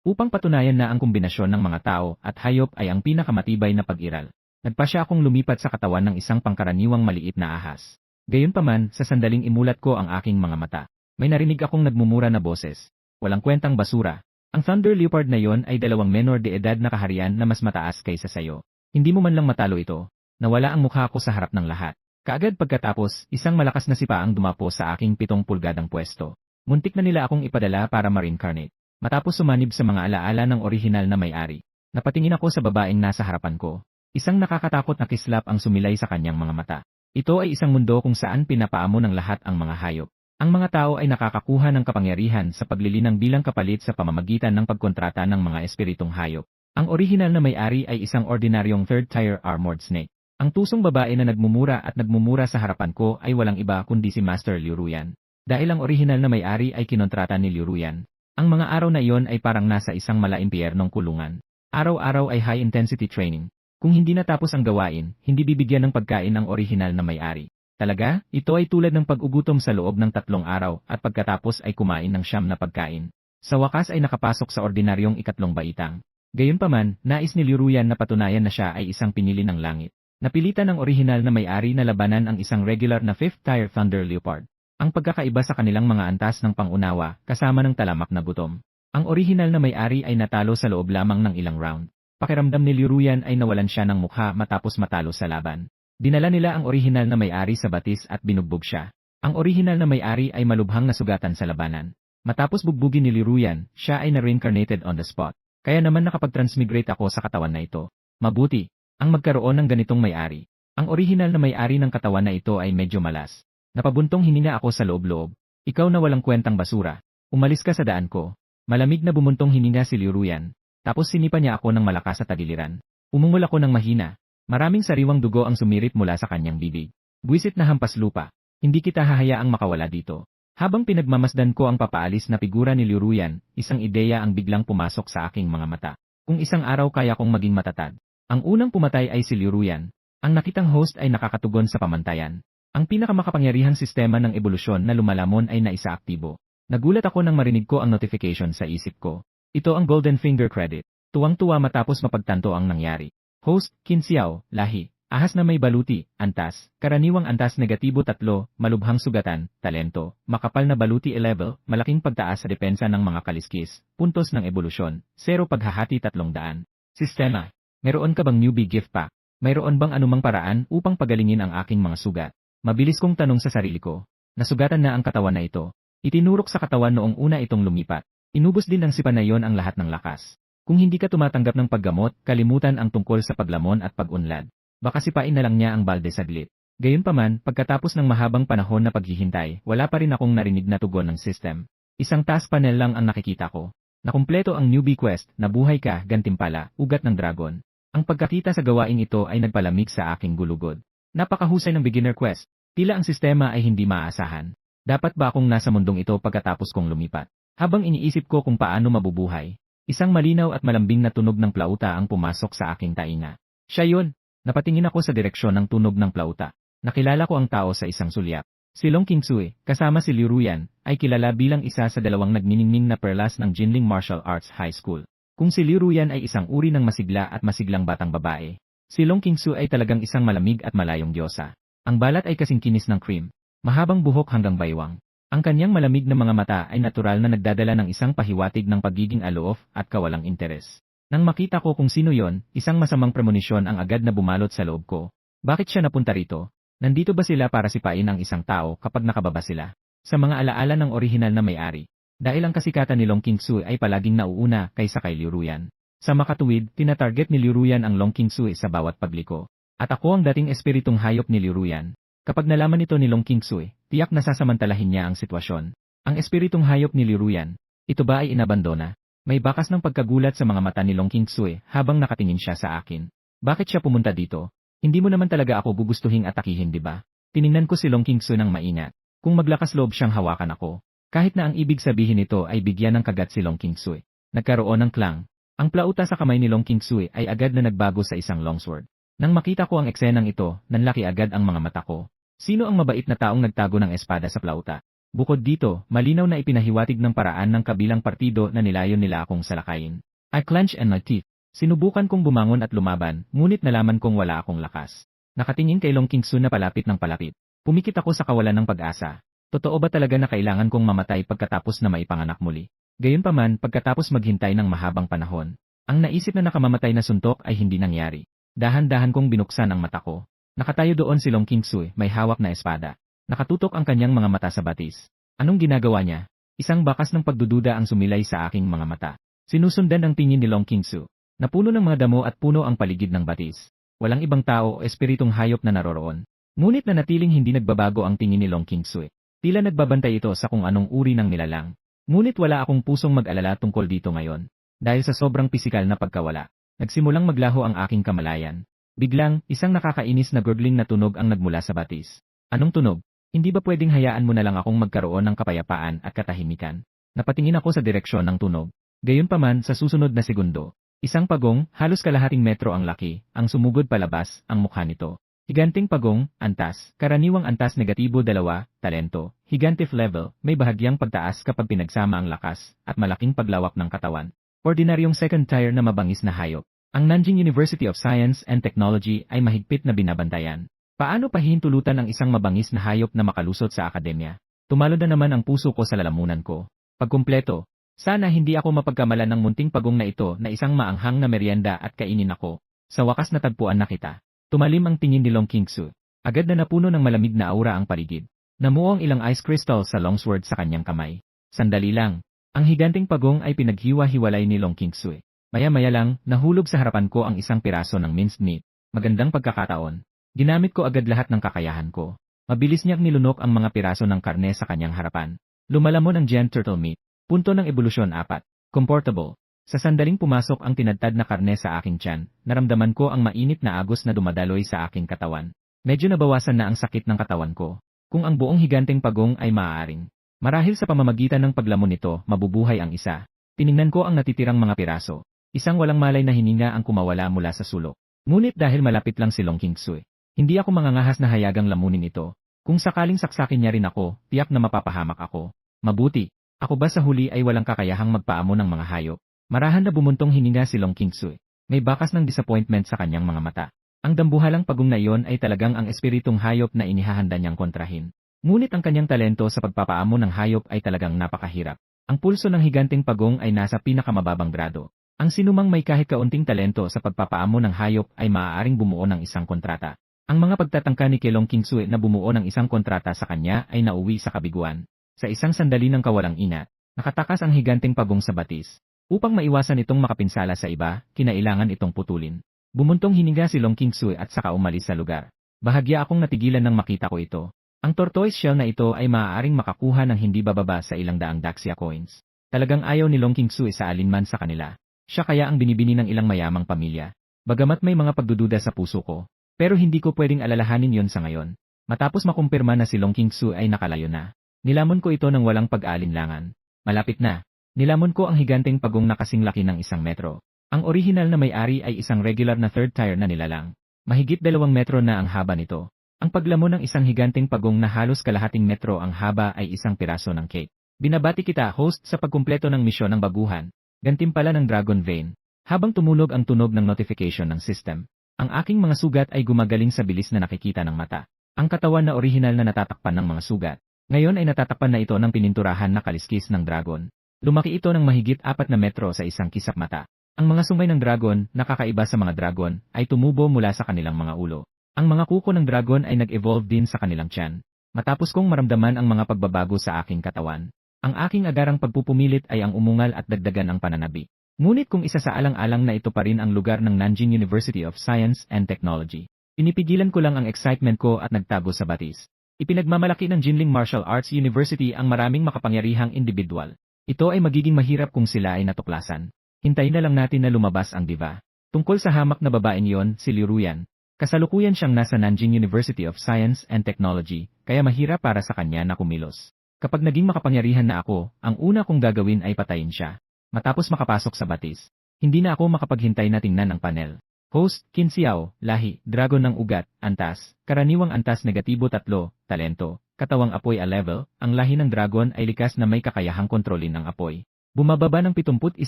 upang patunayan na ang kombinasyon ng mga tao at hayop ay ang pinakamatibay na pag-iral. Nagpasya akong lumipat sa katawan ng isang pangkaraniwang maliit na ahas. Gayunpaman, sa sandaling imulat ko ang aking mga mata, may narinig akong nagmumura na boses. Walang kwentang basura. Ang Thunder Leopard na yon ay 2 menor de edad na kaharian na mas mataas kaysa sayo. Hindi mo man lang matalo ito. Nawala ang mukha ko sa harap ng lahat. Kaagad pagkatapos, isang malakas na sipa ang dumapo sa aking 7 pulgadang pwesto. Muntik na nila akong ipadala para ma-reincarnate. Matapos sumanib sa mga alaala ng orihinal na may-ari, napatingin ako sa babaeng nasa harapan ko. Isang nakakatakot na kislap ang sumilay sa kanyang mga mata. Ito ay isang mundo kung saan pinapaamo ng lahat ang mga hayop. Ang mga tao ay nakakakuha ng kapangyarihan sa paglilinang bilang kapalit sa pamamagitan ng pagkontrata ng mga espiritong hayop. Ang orihinal na may-ari ay isang ordinaryong third-tier armored snake. Ang tusong babae na nagmumura sa harapan ko ay walang iba kundi si Master Liu Ruyan. Dahil ang orihinal na may-ari ay kinontrata ni Liu Ruyan. Ang mga araw na iyon ay parang nasa isang malaimpyernong kulungan. Araw-araw ay high-intensity training. Kung hindi natapos ang gawain, hindi bibigyan ng pagkain ang orihinal na may-ari. Talaga, ito ay tulad ng pag-ugutom sa loob ng 3 araw at pagkatapos ay kumain ng 9 na pagkain. Sa wakas ay nakapasok sa ordinaryong 3 baitang. Gayunpaman, nais ni Liu Ruyan na patunayan na siya ay isang pinili ng langit. Napilitan ng orihinal na may-ari na labanan ang isang regular na 5th-tier Thunder Leopard. Ang pagkakaiba sa kanilang mga antas ng pangunawa kasama ng talamak na gutom. Ang orihinal na may-ari ay natalo sa loob lamang ng ilang round. Pakiramdam ni Liu Ruyan ay nawalan siya ng mukha matapos matalo sa laban. Dinala nila ang orihinal na may-ari sa batis at binugbog siya. Ang orihinal na may-ari ay malubhang nasugatan sa labanan. Matapos bugbugin ni Liu Ruyan, siya ay na-reincarnated on the spot. Kaya naman nakapag-transmigrate ako sa katawan na ito. Mabuti ang magkaroon ng ganitong may-ari. Ang orihinal na may-ari ng katawan na ito ay medyo malas. Napabuntong hininga ako sa loob-loob. Ikaw na walang kwentang basura. Umalis ka sa daan ko. Malamig na bumuntong hininga si Liu Ruyan. Tapos sinipa niya ako ng malakas sa tagiliran. Umungol ako ng mahina. Maraming sariwang dugo ang sumirip mula sa kanyang bibig. Buwisit na hampas lupa. Hindi kita hahayaang makawala dito. Habang pinagmamasdan ko ang papaalis na figura ni Liu Ruyan, isang ideya ang biglang pumasok sa aking mga mata. Kung isang araw kaya kong maging matatag. Ang unang pumatay ay si Liu Ruyan. Ang nakitang host ay nakakatugon sa pamantayan. Ang pinakamakapangyarihang sistema ng ebolusyon na lumalamon ay naisaaktibo. Nagulat ako nang marinig ko ang notification sa isip ko. Ito ang Golden Finger Credit. Tuwang-tuwa matapos mapagtanto ang nangyari. Host, Qin Xiao, lahi, ahas na may baluti, antas, karaniwang antas negatibo 3, malubhang sugatan, talento, makapal na baluti level, malaking pagtaas sa depensa ng mga kaliskis, puntos ng ebolusyon, 0 paghahati 300. Sistema. Meron ka bang newbie gift pack? Mayroon bang anumang paraan upang pagalingin ang aking mga sugat? Mabilis kong tanong sa sarili ko. Nasugatan na ang katawan na ito. Itinurok sa katawan noong una itong lumipat. Inubos din ng sipa na yon ang lahat ng lakas. Kung hindi ka tumatanggap ng paggamot, kalimutan ang tungkol sa paglamon at pag-unlad. Baka sipain na lang niya ang balde saglit. Gayunpaman, pagkatapos ng mahabang panahon na paghihintay, wala pa rin akong narinig na tugon ng system. Isang task panel lang ang nakikita ko. Nakumpleto ang newbie quest, nabuhay ka, gantimpala, ugat ng dragon. Ang pagkakita sa gawaing ito ay nagpalamig sa aking gulugod. Napakahusay ng beginner quest. Tila ang sistema ay hindi maaasahan. Dapat ba akong nasa mundong ito pagkatapos kong lumipat? Habang iniisip ko kung paano mabubuhay, isang malinaw at malambing na tunog ng plauta ang pumasok sa aking tainga. Siya yun. Napatingin ako sa direksyon ng tunog ng plauta. Nakilala ko ang tao sa isang sulyap. Si Long Qingsui, kasama si Liu Ruyan, ay kilala bilang isa sa 2 nagniningning na perlas ng Jinling Martial Arts High School. Kung si Liu Ruyan ay isang uri ng masigla at masiglang batang babae, si Long Qingsui ay talagang isang malamig at malayong diyosa. Ang balat ay kasing kinis ng cream. Mahabang buhok hanggang baywang. Ang kanyang malamig na mga mata ay natural na nagdadala ng isang pahiwatig ng pagiging aloof at kawalang interes. Nang makita ko kung sino yon, isang masamang premonisyon ang agad na bumalot sa loob ko. Bakit siya napunta rito? Nandito ba sila para sipain ang isang tao kapag nakababa sila? Sa mga alaala ng orihinal na may-ari. Dahil ang kasikatan ni Long Qingsui ay palaging nauuna kaysa kay Liu Ruyan. Sa makatuwid, tinatarget ni Liu Ruyan ang Long Qingsui sa bawat pagliko. At ako ang dating espiritong hayop ni Liu Ruyan. Kapag nalaman ito ni Long Qingsui, tiyak na sasamantalahin niya ang sitwasyon. Ang espiritong hayop ni Liu Ruyan, ito ba ay inabandona? May bakas ng pagkagulat sa mga mata ni Long Qingsui habang nakatingin siya sa akin. Bakit siya pumunta dito? Hindi mo naman talaga ako gugustuhing atakihin, di ba? Tiningnan ko si Long Qingsui ng maingat. Kung maglakas loob siyang hawakan ako. Kahit na ang ibig sabihin nito ay bigyan ng kagat si Long Qingsui. Nagkaroon ng klang. Ang plauta sa kamay ni Long Qingsui ay agad na nagbago sa isang longsword. Nang makita ko ang eksenang ito, nanlaki agad ang mga mata ko. Sino ang mabait na taong nagtago ng espada sa plauta? Bukod dito, malinaw na ipinahiwatig ng paraan ng kabilang partido na nilayon nila akong salakayin. I clenched my teeth. Sinubukan kong bumangon at lumaban, ngunit nalaman kong wala akong lakas. Nakatingin kay Long Qingsu na palapit ng palapit. Pumikit ako sa kawalan ng pag-asa. Totoo ba talaga na kailangan kong mamatay pagkatapos na maipanganak muli? Gayunpaman, pagkatapos maghintay ng mahabang panahon, ang naisip na nakamamatay na suntok ay hindi nangyari. Dahan-dahan kong binuksan ang mata ko. Nakatayo doon si Long Qingsu, may hawak na espada. Nakatutok ang kanyang mga mata sa batis. Anong ginagawa niya? Isang bakas ng pagdududa ang sumilay sa aking mga mata. Sinusundan ang tingin ni Long Qingsu. Napuno ng mga damo at puno ang paligid ng batis. Walang ibang tao o espiritong hayop na naroroon. Ngunit nanatiling hindi nagbabago ang tingin ni Long Qingsu. Tila nagbabantay ito sa kung anong uri ng nilalang. Ngunit wala akong pusong mag-alala tungkol dito ngayon. Dahil sa sobrang pisikal na pagkawala, nagsimulang maglaho ang aking kamalayan. Biglang, isang nakakainis na gurgling na tunog ang nagmula sa batis. Anong tunog? Hindi ba pwedeng hayaan mo na lang akong magkaroon ng kapayapaan at katahimikan? Napatingin ako sa direksyon ng tunog. Gayunpaman, sa susunod na segundo, isang pagong, halos kalahating metro ang laki, ang sumugod palabas, ang mukha nito. Higanting pagong, antas, karaniwang antas negatibo 2, talento, higantif level, may bahagyang pagtaas kapag pinagsama ang lakas, at malaking paglawak ng katawan. Ordinaryong second tier na mabangis na hayop. Ang Nanjing University of Science and Technology ay mahigpit na binabantayan. Paano pahihintulutan ang isang mabangis na hayop na makalusot sa akademya? Tumalo na naman ang puso ko sa lalamunan ko. Pagkumpleto, sana hindi ako mapagkamalan ng munting pagong na ito na isang maanghang na merienda at kainin ako. Sa wakas natagpuan na kita. Tumalim ang tingin ni Long Qingsu. Agad na napuno ng malamig na aura ang paligid. Namuo ang ilang ice crystal sa longsword sa kanyang kamay. Sandali lang. Ang higanting pagong ay pinaghiwa-hiwalay ni Long Qingsu. Maya-maya lang, nahulog sa harapan ko ang isang piraso ng minced meat. Magandang pagkakataon. Ginamit ko agad lahat ng kakayahan ko. Mabilis niyang nilunok ang mga piraso ng karne sa kanyang harapan. Lumalamon ang giant turtle meat. Punto ng ebolusyon 4. Comfortable. Sa sandaling pumasok ang tinadtad na karne sa aking tiyan, naramdaman ko ang mainit na agos na dumadaloy sa aking katawan. Medyo nabawasan na ang sakit ng katawan ko. Kung ang buong higanting pagong ay maaaring. Marahil sa pamamagitan ng paglamon nito, mabubuhay ang isa. Tiningnan ko ang natitirang mga piraso. Isang walang malay na hininga ang kumawala mula sa sulok. Ngunit dahil malapit lang si Long Qingsu, hindi ako mangangahas na hayagang lamunin ito. Kung sakaling saksakin niya rin ako, tiyak na mapapahamak ako. Mabuti. Ako ba sa huli ay walang kakayahang magpaamo ng mga hayop? Marahan na bumuntong hininga si Long Qingsu. May bakas ng disappointment sa kanyang mga mata. Ang dambuhalang pagong na iyon ay talagang ang espiritong hayop na inihahanda niyang kontrahin. Ngunit ang kanyang talento sa pagpapaamo ng hayop ay talagang napakahirap. Ang pulso ng higanting pagong ay nasa pinakamababang grado. Ang sinumang may kahit kaunting talento sa pagpapaamo ng hayop ay maaaring bumuo ng isang kontrata. Ang mga pagtatangka ni Long Qingsu na bumuo ng isang kontrata sa kanya ay nauwi sa kabiguan. Sa isang sandali ng kawalang ina, nakatakas ang higanting pagong sa batis. Upang maiwasan itong makapinsala sa iba, kinailangan itong putulin. Bumuntong hininga si Long Qingsu at saka umalis sa lugar. Bahagya akong natigilan nang makita ko ito. Ang tortoise shell na ito ay maaaring makakuha ng hindi bababa sa ilang daang Daxia coins. Talagang ayaw ni Long Qingsu sa alinman sa kanila. Siya kaya ang binibini ng ilang mayamang pamilya. Bagamat may mga pagdududa sa puso ko, pero hindi ko pwedeng alalahanin yon sa ngayon. Matapos makumpirma na si Long Qingsu ay nakalayo na, nilamon ko ito ng walang pag-aalinlangan. Malapit na. Nilamon ko ang higanting pagong na kasing laki ng 1 metro. Ang orihinal na may-ari ay isang regular na third tier na nilalang. Mahigit 2 metro na ang haba nito. Ang paglamon ng isang higanting pagong na halos kalahating metro ang haba ay isang piraso ng cake. Binabati kita, host, sa pagkumpleto ng misyon ng baguhan. Gantimpala ng Dragon Vein. Habang tumulog ang tunog ng notification ng system, ang aking mga sugat ay gumagaling sa bilis na nakikita ng mata. Ang katawan na orihinal na natatakpan ng mga sugat. Ngayon ay natatakpan na ito ng pininturahan na kaliskis ng dragon. Lumaki ito ng mahigit 4 na metro sa isang kisap mata. Ang mga sungay ng dragon, nakakaiba sa mga dragon, ay tumubo mula sa kanilang mga ulo. Ang mga kuko ng dragon ay nag-evolve din sa kanilang tiyan. Matapos kong maramdaman ang mga pagbabago sa aking katawan, ang aking agarang pagpupumilit ay ang umungal at dagdagan ang pananabi. Ngunit kung isa sa alang-alang na ito pa rin ang lugar ng Nanjing University of Science and Technology, pinipigilan ko lang ang excitement ko at nagtago sa batis. Ipinagmamalaki ng Jinling Martial Arts University ang maraming makapangyarihang individual. Ito ay magiging mahirap kung sila ay natuklasan. Hintayin na lang natin na lumabas ang diva. Tungkol sa hamak na babaeng yon, si Liu Ruyan. Kasalukuyan siyang nasa Nanjing University of Science and Technology, kaya mahirap para sa kanya na kumilos. Kapag naging makapangyarihan na ako, ang una kong gagawin ay patayin siya. Matapos makapasok sa batis, hindi na ako makapaghintay na tingnan ang panel. Host, Qin Xiao, lahi, dragon ng ugat, antas, karaniwang antas negatibo 3, talento, katawang apoy a level, ang lahi ng dragon ay likas na may kakayahang kontrolin ang apoy. Bumababa ng 71%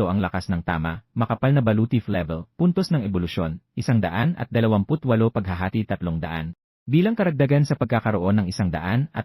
ang lakas ng tama, makapal na balutif level, puntos ng ebolusyon, 128 paghahati 300. Bilang karagdagan sa pagkakaroon ng 128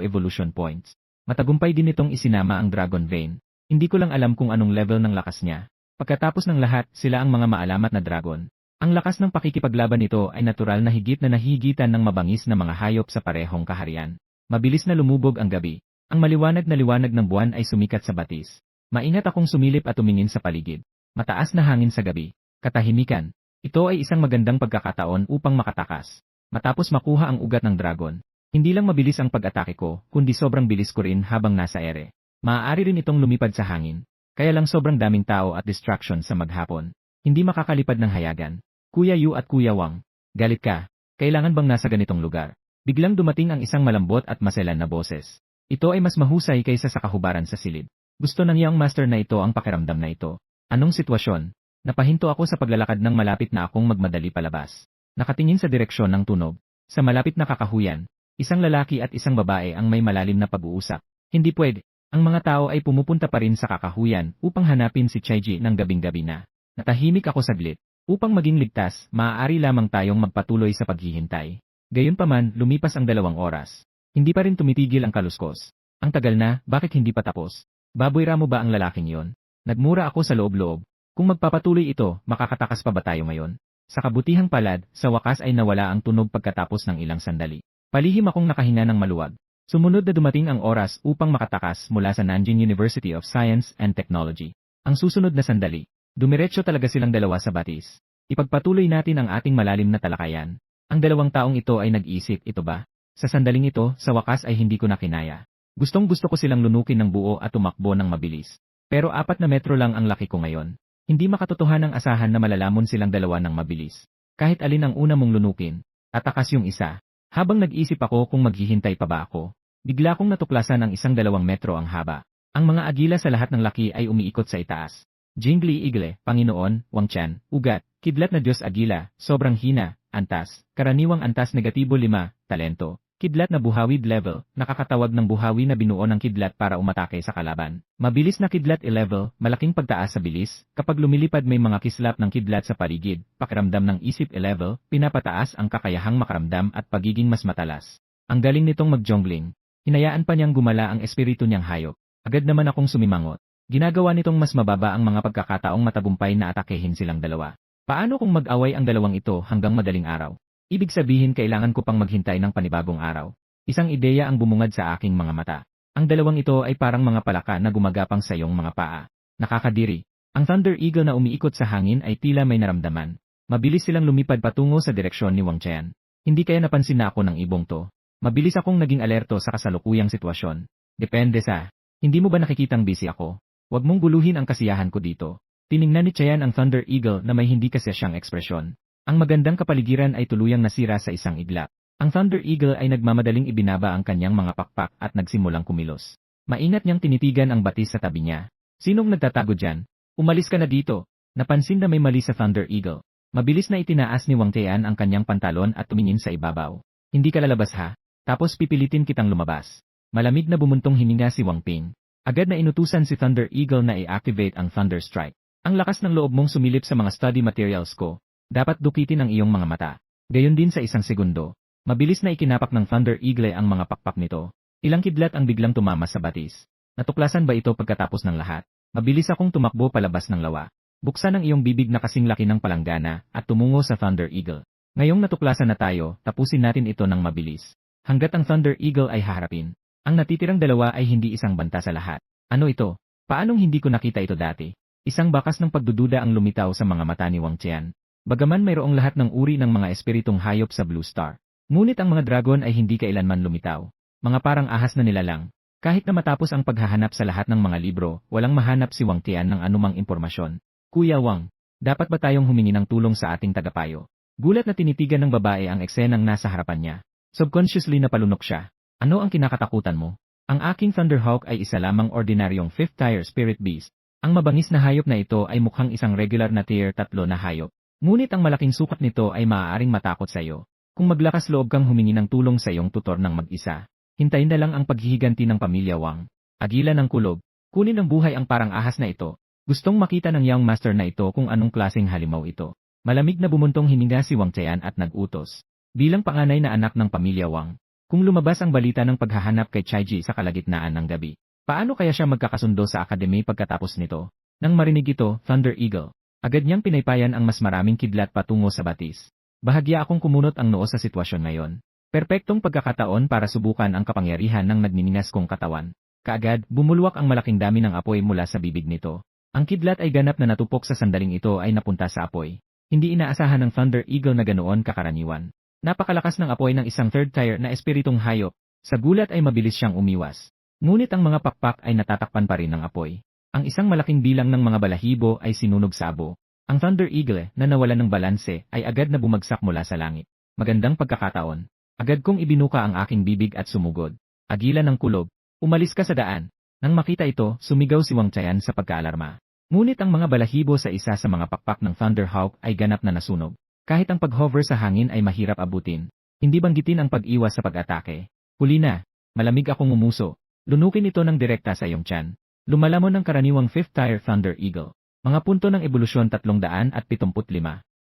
evolution points. Matagumpay din itong isinama ang Dragon Vein. Hindi ko lang alam kung anong level ng lakas niya. Pagkatapos ng lahat, sila ang mga maalamat na dragon. Ang lakas ng pakikipaglaban nito ay natural na higit na nahihigitan ng mabangis na mga hayop sa parehong kaharian. Mabilis na lumubog ang gabi. Ang maliwanag na liwanag ng buwan ay sumikat sa batis. Maingat akong sumilip at tumingin sa paligid. Mataas na hangin sa gabi. Katahimikan. Ito ay isang magandang pagkakataon upang makatakas. Matapos makuha ang ugat ng dragon. Hindi lang mabilis ang pag-atake ko, kundi sobrang bilis ko rin habang nasa ere. Maaari rin itong lumipad sa hangin. Kaya lang sobrang daming tao at distraction sa maghapon. Hindi makakalipad ng hayagan. Kuya Yu at Kuya Wang, galit ka. Kailangan bang nasa ganitong lugar? Biglang dumating ang isang malambot at maselan na boses. Ito ay mas mahusay kaysa sa kahubaran sa silid. Gusto ng iyong master na ito ang pakiramdam na ito. Anong sitwasyon? Napahinto ako sa paglalakad ng malapit na akong magmadali palabas. Nakatingin sa direksyon ng tunog. Sa malapit na kakahuyan, isang lalaki at isang babae ang may malalim na pag-uusap. Hindi pwede. Ang mga tao ay pumupunta pa rin sa kakahuyan upang hanapin si Chaiji ng gabing-gabi na. Natahimik ako saglit. Upang maging ligtas, maaari lamang tayong magpatuloy sa paghihintay. Gayunpaman, lumipas ang 2 oras. Hindi pa rin tumitigil ang kaluskos. Ang tagal na, bakit hindi pa tapos? Baboy ramo ba ang lalaking yon? Nagmura ako sa loob-loob. Kung magpapatuloy ito, makakatakas pa ba tayo ngayon? Sa kabutihang palad, sa wakas ay nawala ang tunog pagkatapos ng ilang sandali. Palihim akong nakahinga ng maluwag. Sumunod na dumating ang oras upang makatakas mula sa Nanjing University of Science and Technology. Ang susunod na sandali, dumiretso talaga silang dalawa sa batis. Ipagpatuloy natin ang ating malalim na talakayan. Ang 2 taong ito ay nag-isip, ito ba? Sa sandaling ito, sa wakas ay hindi ko na kinaya. Gustong-gusto ko silang lunukin ng buo at tumakbo ng mabilis. Pero 4 na metro lang ang laki ko ngayon. Hindi makatotohanang asahan na malalamon silang dalawa ng mabilis. Kahit alin ang una mong lunukin, tatakas yung isa. Habang nag-isip ako kung maghihintay pa ba ako, bigla kong natuklasan ang 1-2 metro ang haba. Ang mga agila sa lahat ng laki ay umiikot sa itaas. Jingli Igle, Panginoon, Wangchan, Ugat, Kidlat na Diyos Agila, sobrang hina, antas, karaniwang antas negatibo 5, talento, kidlat na buhawid level, nakakatawag ng buhawi na binuo ng kidlat para umatake sa kalaban. Mabilis na kidlat e-level, malaking pagtaas sa bilis, kapag lumilipad may mga kislap ng kidlat sa paligid, pakiramdam ng isip e-level, pinapataas ang kakayahang makaramdam at pagiging mas matalas. Ang galing nitong mag-jongling. Hinayaan pa niyang gumala ang espiritu niyang hayop. Agad naman akong sumimangot. Ginagawa nitong mas mababa ang mga pagkakataong matagumpay na atakehin silang dalawa. Paano kung mag-away ang dalawang ito hanggang madaling araw? Ibig sabihin kailangan ko pang maghintay ng panibagong araw. Isang ideya ang bumungad sa aking mga mata. Ang dalawang ito ay parang mga palaka na gumagapang sa iyong mga paa. Nakakadiri. Ang Thunder Eagle na umiikot sa hangin ay tila may naramdaman. Mabilis silang lumipad patungo sa direksyon ni Wang Chen. Hindi kaya napansin na ako ng ibong to. Mabilis akong naging alerto sa kasalukuyang sitwasyon. Depende sa, hindi mo ba nakikitang busy ako? Huwag mong guluhin ang kasiyahan ko dito. Tiningnan ni Chayan ang Thunder Eagle na may hindi kasiyasyang ekspresyon. Ang magandang kapaligiran ay tuluyang nasira sa isang iglap. Ang Thunder Eagle ay nagmamadaling ibinaba ang kanyang mga pakpak at nagsimulang kumilos. Maingat niyang tinitigan ang batis sa tabi niya. Sinong nagtatago dyan? Umalis ka na dito. Napansin na may mali sa Thunder Eagle. Mabilis na itinaas ni Wang Tian ang kanyang pantalon at tumingin sa ibabaw. Hindi ka lalabas ha? Tapos pipilitin kitang lumabas. Malamig na bumuntong hininga si Wang Ping. Agad na inutusan si Thunder Eagle na i-activate ang Thunder Strike. Ang lakas ng loob mong sumilip sa mga study materials ko. Dapat dukitin ang iyong mga mata. Gayon din sa 1 segundo. Mabilis na ikinapak ng Thunder Eagle ang mga pakpak nito. Ilang kidlat ang biglang tumama sa batis. Natuklasan ba ito pagkatapos ng lahat? Mabilis akong tumakbo palabas ng lawa. Buksan ang iyong bibig na kasing laki ng palanggana at tumungo sa Thunder Eagle. Ngayong natuklasan na tayo, tapusin natin ito ng mabilis. Hanggat ang Thunder Eagle ay haharapin. Ang natitirang dalawa ay hindi isang banta sa lahat. Ano ito? Paanong hindi ko nakita ito dati? Isang bakas ng pagdududa ang lumitaw sa mga mata ni Wang Qian. Bagaman mayroong lahat ng uri ng mga espiritong hayop sa Blue Star. Ngunit ang mga dragon ay hindi kailanman lumitaw. Mga parang ahas na nilalang. Kahit na matapos ang paghahanap sa lahat ng mga libro, walang mahanap si Wang Qian ng anumang impormasyon. Kuya Wang, dapat ba tayong humingi ng tulong sa ating tagapayo? Gulat na tinitigan ng babae ang eksenang nasa harapan niya. Subconsciously napalunok siya. Ano ang kinakatakutan mo? Ang aking Thunderhawk ay isa lamang ordinaryong 5th-tier spirit beast. Ang mabangis na hayop na ito ay mukhang isang regular na tier 3 na hayop. Ngunit ang malaking sukat nito ay maaaring matakot sa iyo. Kung maglakas loob kang humingi ng tulong sa iyong tutor ng mag-isa, hintayin na lang ang paghihiganti ng pamilya Wang. Agila ng kulob. Kunin ng buhay ang parang ahas na ito. Gustong makita ng young master na ito kung anong klaseng halimaw ito. Malamig na bumuntong hininga si Wang Tian at nag-utos. Bilang panganay na anak ng pamilya Wang, kung lumabas ang balita ng paghahanap kay Chaiji sa kalagitnaan ng gabi, paano kaya siya magkakasundo sa akademi pagkatapos nito? Nang marinig ito, Thunder Eagle, agad niyang pinaypayan ang mas maraming kidlat patungo sa batis. Bahagya akong kumunot ang noo sa sitwasyon ngayon. Perpektong pagkakataon para subukan ang kapangyarihan ng nagniningas kong katawan. Kaagad, bumulwak ang malaking dami ng apoy mula sa bibig nito. Ang kidlat ay ganap na natupok sa sandaling ito ay napunta sa apoy. Hindi inaasahan ng Thunder Eagle na ganoon kakaraniwan. Napakalakas ng apoy ng isang third tier na espiritong hayop. Sa gulat ay mabilis siyang umiwas. Ngunit ang mga pakpak ay natatakpan pa rin ng apoy. Ang isang malaking bilang ng mga balahibo ay sinunog sa abo. Ang Thunder Eagle na nawalan ng balanse ay agad na bumagsak mula sa langit. Magandang pagkakataon. Agad kong ibinuka ang aking bibig at sumugod. Agila ng kulob. Umalis ka sa daan. Nang makita ito, sumigaw si Wang Tian sa pagkaalarma. Ngunit ang mga balahibo sa isa sa mga pakpak ng Thunderhawk ay ganap na nasunog. Kahit ang pag-hover sa hangin ay mahirap abutin. Hindi banggitin ang pag-iwas sa pag-atake. Huli na. Malamig akong umuso. Lunukin ito ng direkta sa iyong tiyan. Lumalamon ng karaniwang 5th tier Thunder Eagle. Mga punto ng ebolusyon 375.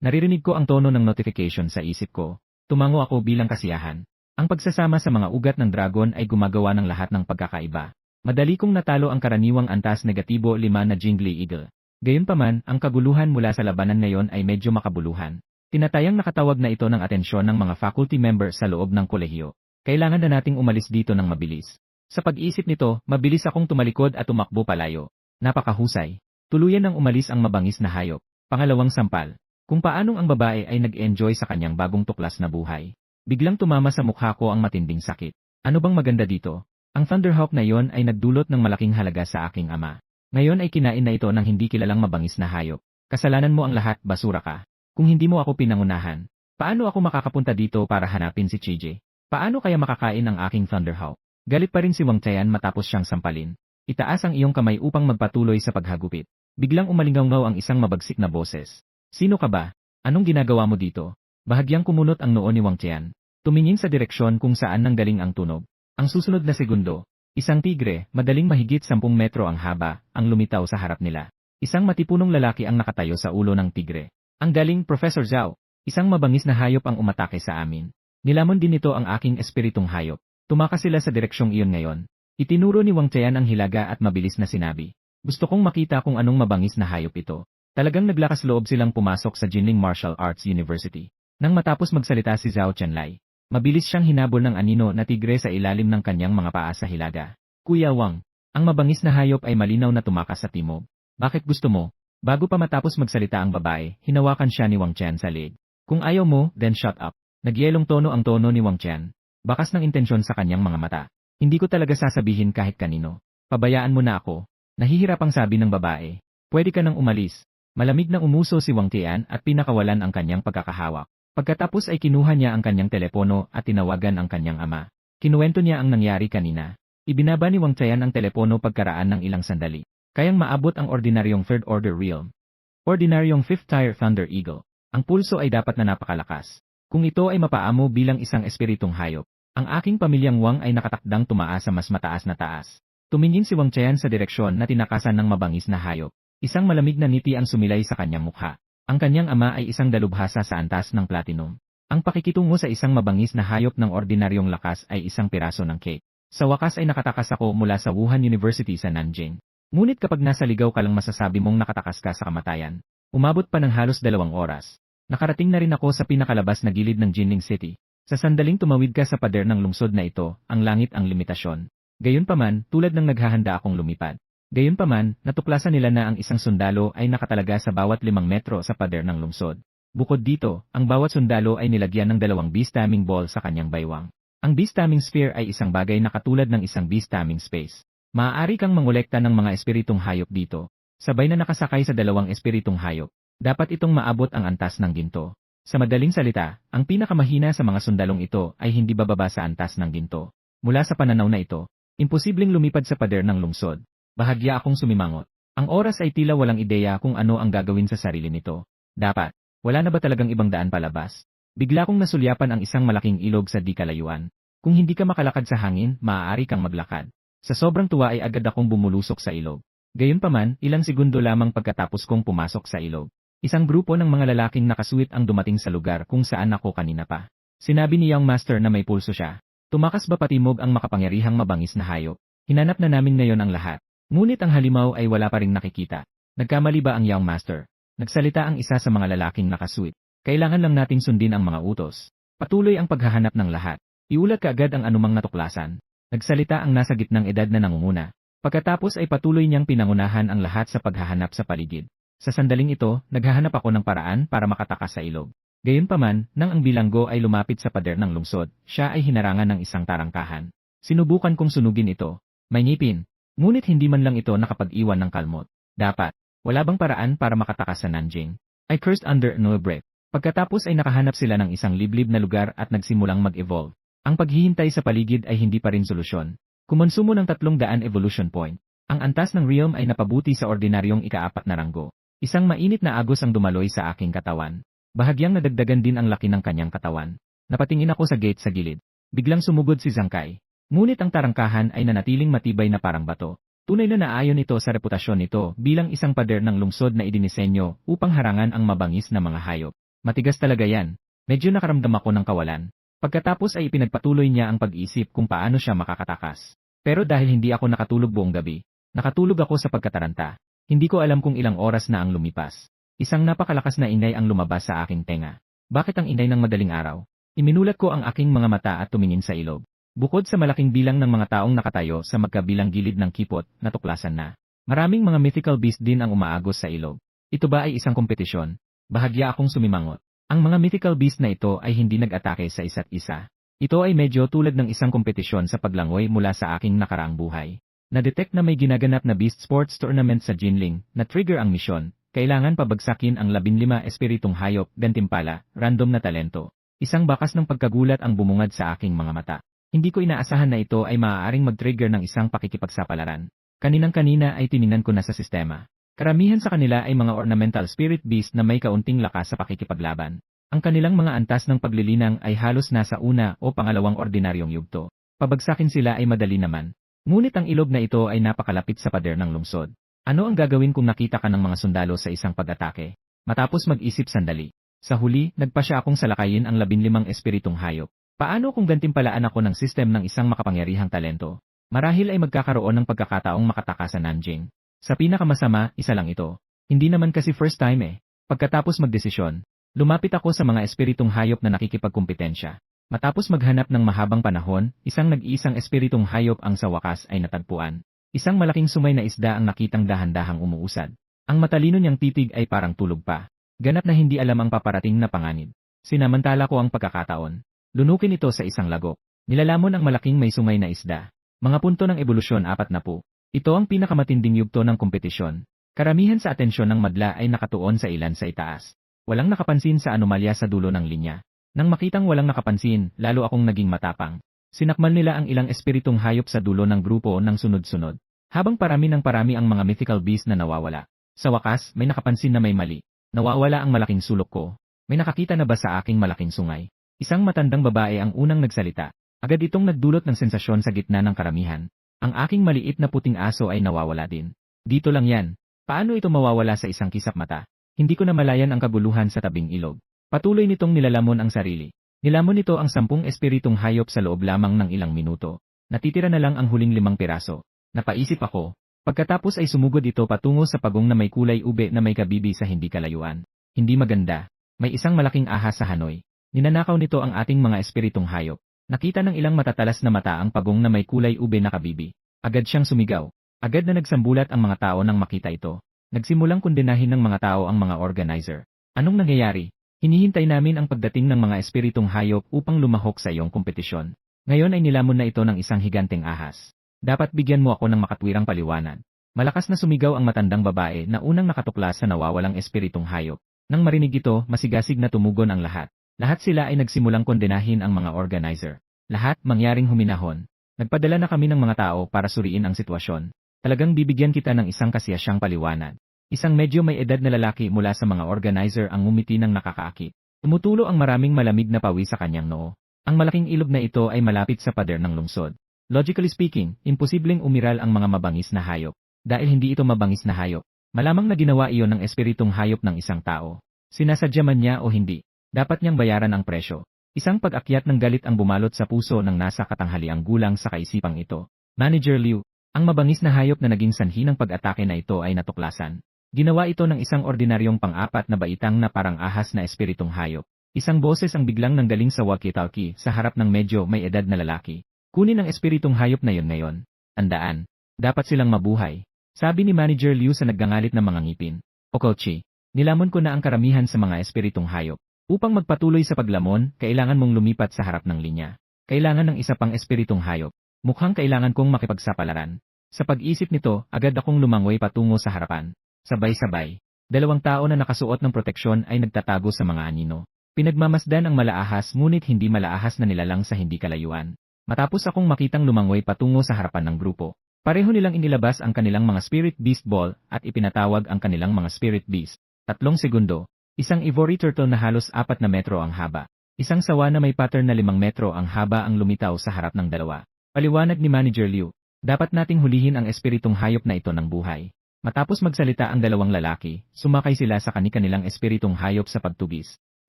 Naririnig ko ang tono ng notification sa isip ko. Tumango ako bilang kasiyahan. Ang pagsasama sa mga ugat ng dragon ay gumagawa ng lahat ng pagkakaiba. Madali kong natalo ang karaniwang antas negatibo 5 na Jingli Eagle. Gayunpaman, ang kaguluhan mula sa labanan ngayon ay medyo makabuluhan. Tinatayang nakatawag na ito ng atensyon ng mga faculty member sa loob ng kolehiyo. Kailangan na nating umalis dito ng mabilis. Sa pag-iisip nito, mabilis akong tumalikod at tumakbo palayo. Napakahusay. Tuluyan ng umalis ang mabangis na hayop. Pangalawang sampal. Kung paanong ang babae ay nag-enjoy sa kanyang bagong tuklas na buhay. Biglang tumama sa mukha ko ang matinding sakit. Ano bang maganda dito? Ang Thunderhawk na yon ay nagdulot ng malaking halaga sa aking ama. Ngayon ay kinain na ito ng hindi kilalang mabangis na hayop. Kasalanan mo ang lahat, basura ka. Kung hindi mo ako pinangunahan, paano ako makakapunta dito para hanapin si Chiji? Paano kaya makakain ang aking Thunderhawk? Galit pa rin si Wang Tian matapos siyang sampalin. Itaas ang iyong kamay upang magpatuloy sa paghagupit. Biglang umalingaw ang isang mabagsik na boses. Sino ka ba? Anong ginagawa mo dito? Bahagyang kumunot ang noo ni Wang Tian. Tumingin sa direksyon kung saan nanggaling ang tunog. Ang susunod na segundo, isang tigre, madaling mahigit 10 metro ang haba, ang lumitaw sa harap nila. Isang matipunong lalaki ang nakatayo sa ulo ng tigre. Ang galing, Professor Zhao. Isang mabangis na hayop ang umatake sa amin. Nilamon din nito ang aking espiritong hayop. Tumakas sila sa direksyong iyon ngayon. Itinuro ni Wang Tian ang hilaga at mabilis na sinabi. Gusto kong makita kung anong mabangis na hayop ito. Talagang naglakas loob silang pumasok sa Jinling Martial Arts University. Nang matapos magsalita si Zhao Qianlai, mabilis siyang hinabol ng anino na tigre sa ilalim ng kanyang mga paa sa hilaga. Kuya Wang, ang mabangis na hayop ay malinaw na tumakas sa timog. Bakit gusto mo? Bago pa matapos magsalita ang babae, hinawakan siya ni Wang Tian sa leeg. Kung ayaw mo, then shut up. Nagyelong tono ang tono ni Wang Tian. Bakas ng intensyon sa kanyang mga mata. Hindi ko talaga sasabihin kahit kanino. Pabayaan mo na ako. Nahihirapang sabi ng babae. Pwede ka nang umalis. Malamig na umuso si Wang Tian at pinakawalan ang kanyang pagkakahawak. Pagkatapos ay kinuha niya ang kanyang telepono at tinawagan ang kanyang ama. Kinuwento niya ang nangyari kanina. Ibinaba ni Wang Tian ang telepono pagkaraan ng ilang sandali. Kayang maabot ang ordinaryong third order realm. Ordinaryong 5th tier Thunder Eagle. Ang pulso ay dapat na napakalakas. Kung ito ay mapaamo bilang isang espiritong hayop, ang aking pamilyang Wang ay nakatakdang tumaas sa mas mataas na taas. Tumingin si Wang Tian sa direksyon na tinakasan ng mabangis na hayop. Isang malamig na ngiti ang sumilay sa kanyang mukha. Ang kanyang ama ay isang dalubhasa sa antas ng platinum. Ang pakikitungo sa isang mabangis na hayop ng ordinaryong lakas ay isang piraso ng cake. Sa wakas ay nakatakas ako mula sa Wuhan University sa Nanjing. Ngunit kapag nasa ligaw ka lang masasabi mong nakatakas ka sa kamatayan. Umabot pa ng halos 2 oras. Nakarating na rin ako sa pinakalabas na gilid ng Jinling City. Sa sandaling tumawid ka sa pader ng lungsod na ito, ang langit ang limitasyon. Gayunpaman, tulad ng naghahanda akong lumipad. Gayunpaman, natuklasan nila na ang isang sundalo ay nakatalaga sa bawat 5 metro sa pader ng lungsod. Bukod dito, ang bawat sundalo ay nilagyan ng 2 beast-tamming ball sa kanyang baywang. Ang beast-tamming sphere ay isang bagay na katulad ng isang beast-tamming space. Maaari kang mangolekta ng mga espiritong hayop dito. Sabay na nakasakay sa 2 espiritong hayop. Dapat itong maabot ang antas ng ginto. Sa madaling salita, ang pinakamahina sa mga sundalong ito ay hindi bababa sa antas ng ginto. Mula sa pananaw na ito, imposibleng lumipad sa pader ng lungsod. Bahagya akong sumimangot. Ang oras ay tila walang ideya kung ano ang gagawin sa sarili nito. Dapat, wala na ba talagang ibang daan palabas? Bigla kong nasulyapan ang isang malaking ilog sa di kalayuan. Kung hindi ka makalakad sa hangin, maaari kang maglakad. Sa sobrang tuwa ay agad akong bumulusok sa ilog. Gayunpaman, ilang segundo lamang pagkatapos kong pumasok sa ilog. Isang grupo ng mga lalaking nakasuit ang dumating sa lugar kung saan ako kanina pa. Sinabi ni Young Master na may pulso siya. Tumakas ba patimog ang makapangyarihang mabangis na hayop? Hinanap na namin ngayon ang lahat. Ngunit ang halimaw ay wala pa ring nakikita. Nagkamali ba ang Young Master? Nagsalita ang isa sa mga lalaking nakasuit. Kailangan lang nating sundin ang mga utos. Patuloy ang paghahanap ng lahat. Iulat kaagad ang anumang natuklasan. Nagsalita ang nasa gitnang edad na nangunguna. Pagkatapos ay patuloy niyang pinangunahan ang lahat sa paghahanap sa paligid. Sa sandaling ito, naghahanap ako ng paraan para makatakas sa ilog. Gayunpaman, nang ang bilanggo ay lumapit sa pader ng lungsod, siya ay hinarangan ng isang tarangkahan. Sinubukan kong sunugin ito. May ngipin. Ngunit hindi man lang ito nakapag-iwan ng kalmot. Dapat. Wala bang paraan para makatakas sa Nanjing? I cursed under no breath. Pagkatapos ay nakahanap sila ng isang liblib na lugar at nagsimulang mag-evolve. Ang paghihintay sa paligid ay hindi pa rin solusyon. Kumonsumo ng 300 evolution point. Ang antas ng realm ay napabuti sa ordinaryong ika-4 na ranggo. Isang mainit na agos ang dumaloy sa aking katawan. Bahagyang nadagdagan din ang laki ng kanyang katawan. Napatingin ako sa gate sa gilid. Biglang sumugod si Zhangkai. Ngunit ang tarangkahan ay nanatiling matibay na parang bato. Tunay na naayon ito sa reputasyon nito bilang isang pader ng lungsod na idinisenyo upang harangan ang mabangis na mga hayop. Matigas talaga yan. Medyo nakaramdam ako ng kawalan. Pagkatapos ay ipinagpatuloy niya ang pag-iisip kung paano siya makakatakas. Pero dahil hindi ako nakatulog buong gabi, nakatulog ako sa pagkataranta. Hindi ko alam kung ilang oras na ang lumipas. Isang napakalakas na ingay ang lumabas sa aking tenga. Bakit ang ingay ng madaling araw? Iminulat ko ang aking mga mata at tumingin sa ilog. Bukod sa malaking bilang ng mga taong nakatayo sa magkabilang gilid ng kipot, natuklasan na. Maraming mga mythical beast din ang umaagos sa ilog. Ito ba ay isang kompetisyon? Bahagya akong sumimangot. Ang mga mythical beast na ito ay hindi nag-atake sa isa't isa. Ito ay medyo tulad ng isang kompetisyon sa paglangoy mula sa aking nakaraang buhay. Na-detect na may ginaganap na Beast Sports Tournament sa Jinling, na-trigger ang misyon. Kailangan pabagsakin ang 15 espiritong hayop, gantimpala, random na talento. Isang bakas ng pagkagulat ang bumungad sa aking mga mata. Hindi ko inaasahan na ito ay maaaring mag-trigger ng isang pakikipagsapalaran. Kaninang-kanina ay tiningnan ko na sa sistema. Karamihan sa kanila ay mga ornamental spirit beast na may kaunting lakas sa pakikipaglaban. Ang kanilang mga antas ng paglilinang ay halos nasa una o pangalawang ordinaryong yugto. Pabagsakin sila ay madali naman. Ngunit ang ilog na ito ay napakalapit sa pader ng lungsod. Ano ang gagawin kung nakita ka ng mga sundalo sa isang pag-atake? Matapos mag-isip sandali. Sa huli, nagpa siya akong salakayin ang 15 espiritong hayop. Paano kung gantimpalaan ako ng sistem ng isang makapangyarihang talento? Marahil ay magkakaroon ng pagkakataong makatakas sa Nanjing. Sa pinakamasama, isa lang ito. Hindi naman kasi first time eh. Pagkatapos magdesisyon, lumapit ako sa mga espiritong hayop na nakikipagkumpetensya. Matapos maghanap ng mahabang panahon, isang nag-iisang espiritong hayop ang sa wakas ay natagpuan. Isang malaking sumay na isda ang nakitang dahan-dahang umuusad. Ang matalino niyang titig ay parang tulog pa. Ganap na hindi alam ang paparating na panganib. Sinamantala ko ang pagkakataon. Lunukin ito sa isang lagok. Nilalamon ang malaking may sumay na isda. Mga punto ng ebolusyon 40. Ito ang pinakamatinding yugto ng kompetisyon. Karamihan sa atensyon ng madla ay nakatuon sa ilan sa itaas. Walang nakapansin sa anomalya sa dulo ng linya. Nang makitang walang nakapansin, lalo akong naging matapang. Sinakmal nila ang ilang espiritong hayop sa dulo ng grupo ng sunod-sunod. Habang parami ng parami ang mga mythical beast na nawawala. Sa wakas, may nakapansin na may mali. Nawawala ang malaking sulok ko. May nakakita na ba sa aking malaking sungay? Isang matandang babae ang unang nagsalita. Agad itong nagdulot ng sensasyon sa gitna ng karamihan. Ang aking maliit na puting aso ay nawawala din. Dito lang yan. Paano ito mawawala sa isang kisap mata? Hindi ko namalayan ang kaguluhan sa tabing ilog. Patuloy nitong nilalamon ang sarili. Nilamon nito ang 10 espiritong hayop sa loob lamang ng ilang minuto. Natitira na lang ang huling 5 piraso. Napaisip ako. Pagkatapos ay sumugod ito patungo sa pagong na may kulay ube na may kabibi sa hindi kalayuan. Hindi maganda. May isang malaking ahas sa Hanoi. Ninanakaw nito ang ating mga espiritong hayop. Nakita ng ilang matatalas na mata ang pagong na may kulay ube na kabibi. Agad siyang sumigaw. Agad na nagsambulat ang mga tao nang makita ito. Nagsimulang kondenahin ng mga tao ang mga organizer. Anong nangyayari? Hinihintay namin ang pagdating ng mga espiritong hayop upang lumahok sa iyong kompetisyon. Ngayon ay nilamon na ito ng isang higanteng ahas. Dapat bigyan mo ako ng makatwirang paliwanag. Malakas na sumigaw ang matandang babae na unang nakatuklas sa nawawalang espiritong hayop. Nang marinig ito, masigasig na tumugon ang lahat. Lahat sila ay nagsimulang kondenahin ang mga organizer. Lahat mangyaring huminahon. Nagpadala na kami ng mga tao para suriin ang sitwasyon. Talagang bibigyan kita ng isang kasiyasyang paliwanag. Isang medyo may edad na lalaki mula sa mga organizer ang ngumiti ng nakakaakit. Tumutulo ang maraming malamig na pawis sa kanyang noo. Ang malaking ilog na ito ay malapit sa pader ng lungsod. Logically speaking, imposibleng umiral ang mga mabangis na hayop. Dahil hindi ito mabangis na hayop. Malamang na ginawa iyon ng espiritong hayop ng isang tao. Sinasadya man niya o hindi, dapat niyang bayaran ang presyo. Isang pag-akyat ng galit ang bumalot sa puso ng nasa katanghaliang gulang sa kaisipang ito. Manager Liu, ang mabangis na hayop na naging sanhi ng pag-atake na ito ay natuklasan. Ginawa ito ng isang ordinaryong pang-apat na baitang na parang ahas na espiritong hayop. Isang boses ang biglang nanggaling sa walkie-talkie sa harap ng medyo may edad na lalaki. Kunin ang espiritong hayop na yon ngayon. Tandaan, dapat silang mabuhay. Sabi ni Manager Liu sa naggangalit na mga ngipin. Okochi, nilamon ko na ang karamihan sa mga espiritong hayop. Upang magpatuloy sa paglamon, kailangan mong lumipat sa harap ng linya. Kailangan ng isa pang espiritong hayop. Mukhang kailangan kong makipagsapalaran. Sa pag-isip nito, agad akong lumangoy patungo sa harapan. Sabay-sabay. 2 tao na nakasuot ng proteksyon ay nagtatago sa mga anino. Pinagmamasdan ang malaahas ngunit hindi malaahas na nilalang sa hindi kalayuan. Matapos akong makitang lumangoy patungo sa harapan ng grupo, pareho nilang inilabas ang kanilang mga Spirit Beast Ball at ipinatawag ang kanilang mga Spirit Beast. 3 segundo. Isang ivory turtle na halos 4 na metro ang haba. Isang sawa na may pattern na 5 metro ang haba ang lumitaw sa harap ng dalawa. Paliwanag ni Manager Liu, dapat nating hulihin ang espiritong hayop na ito ng buhay. Matapos magsalita ang 2 lalaki, sumakay sila sa kani-kanilang espiritong hayop sa pagtugis.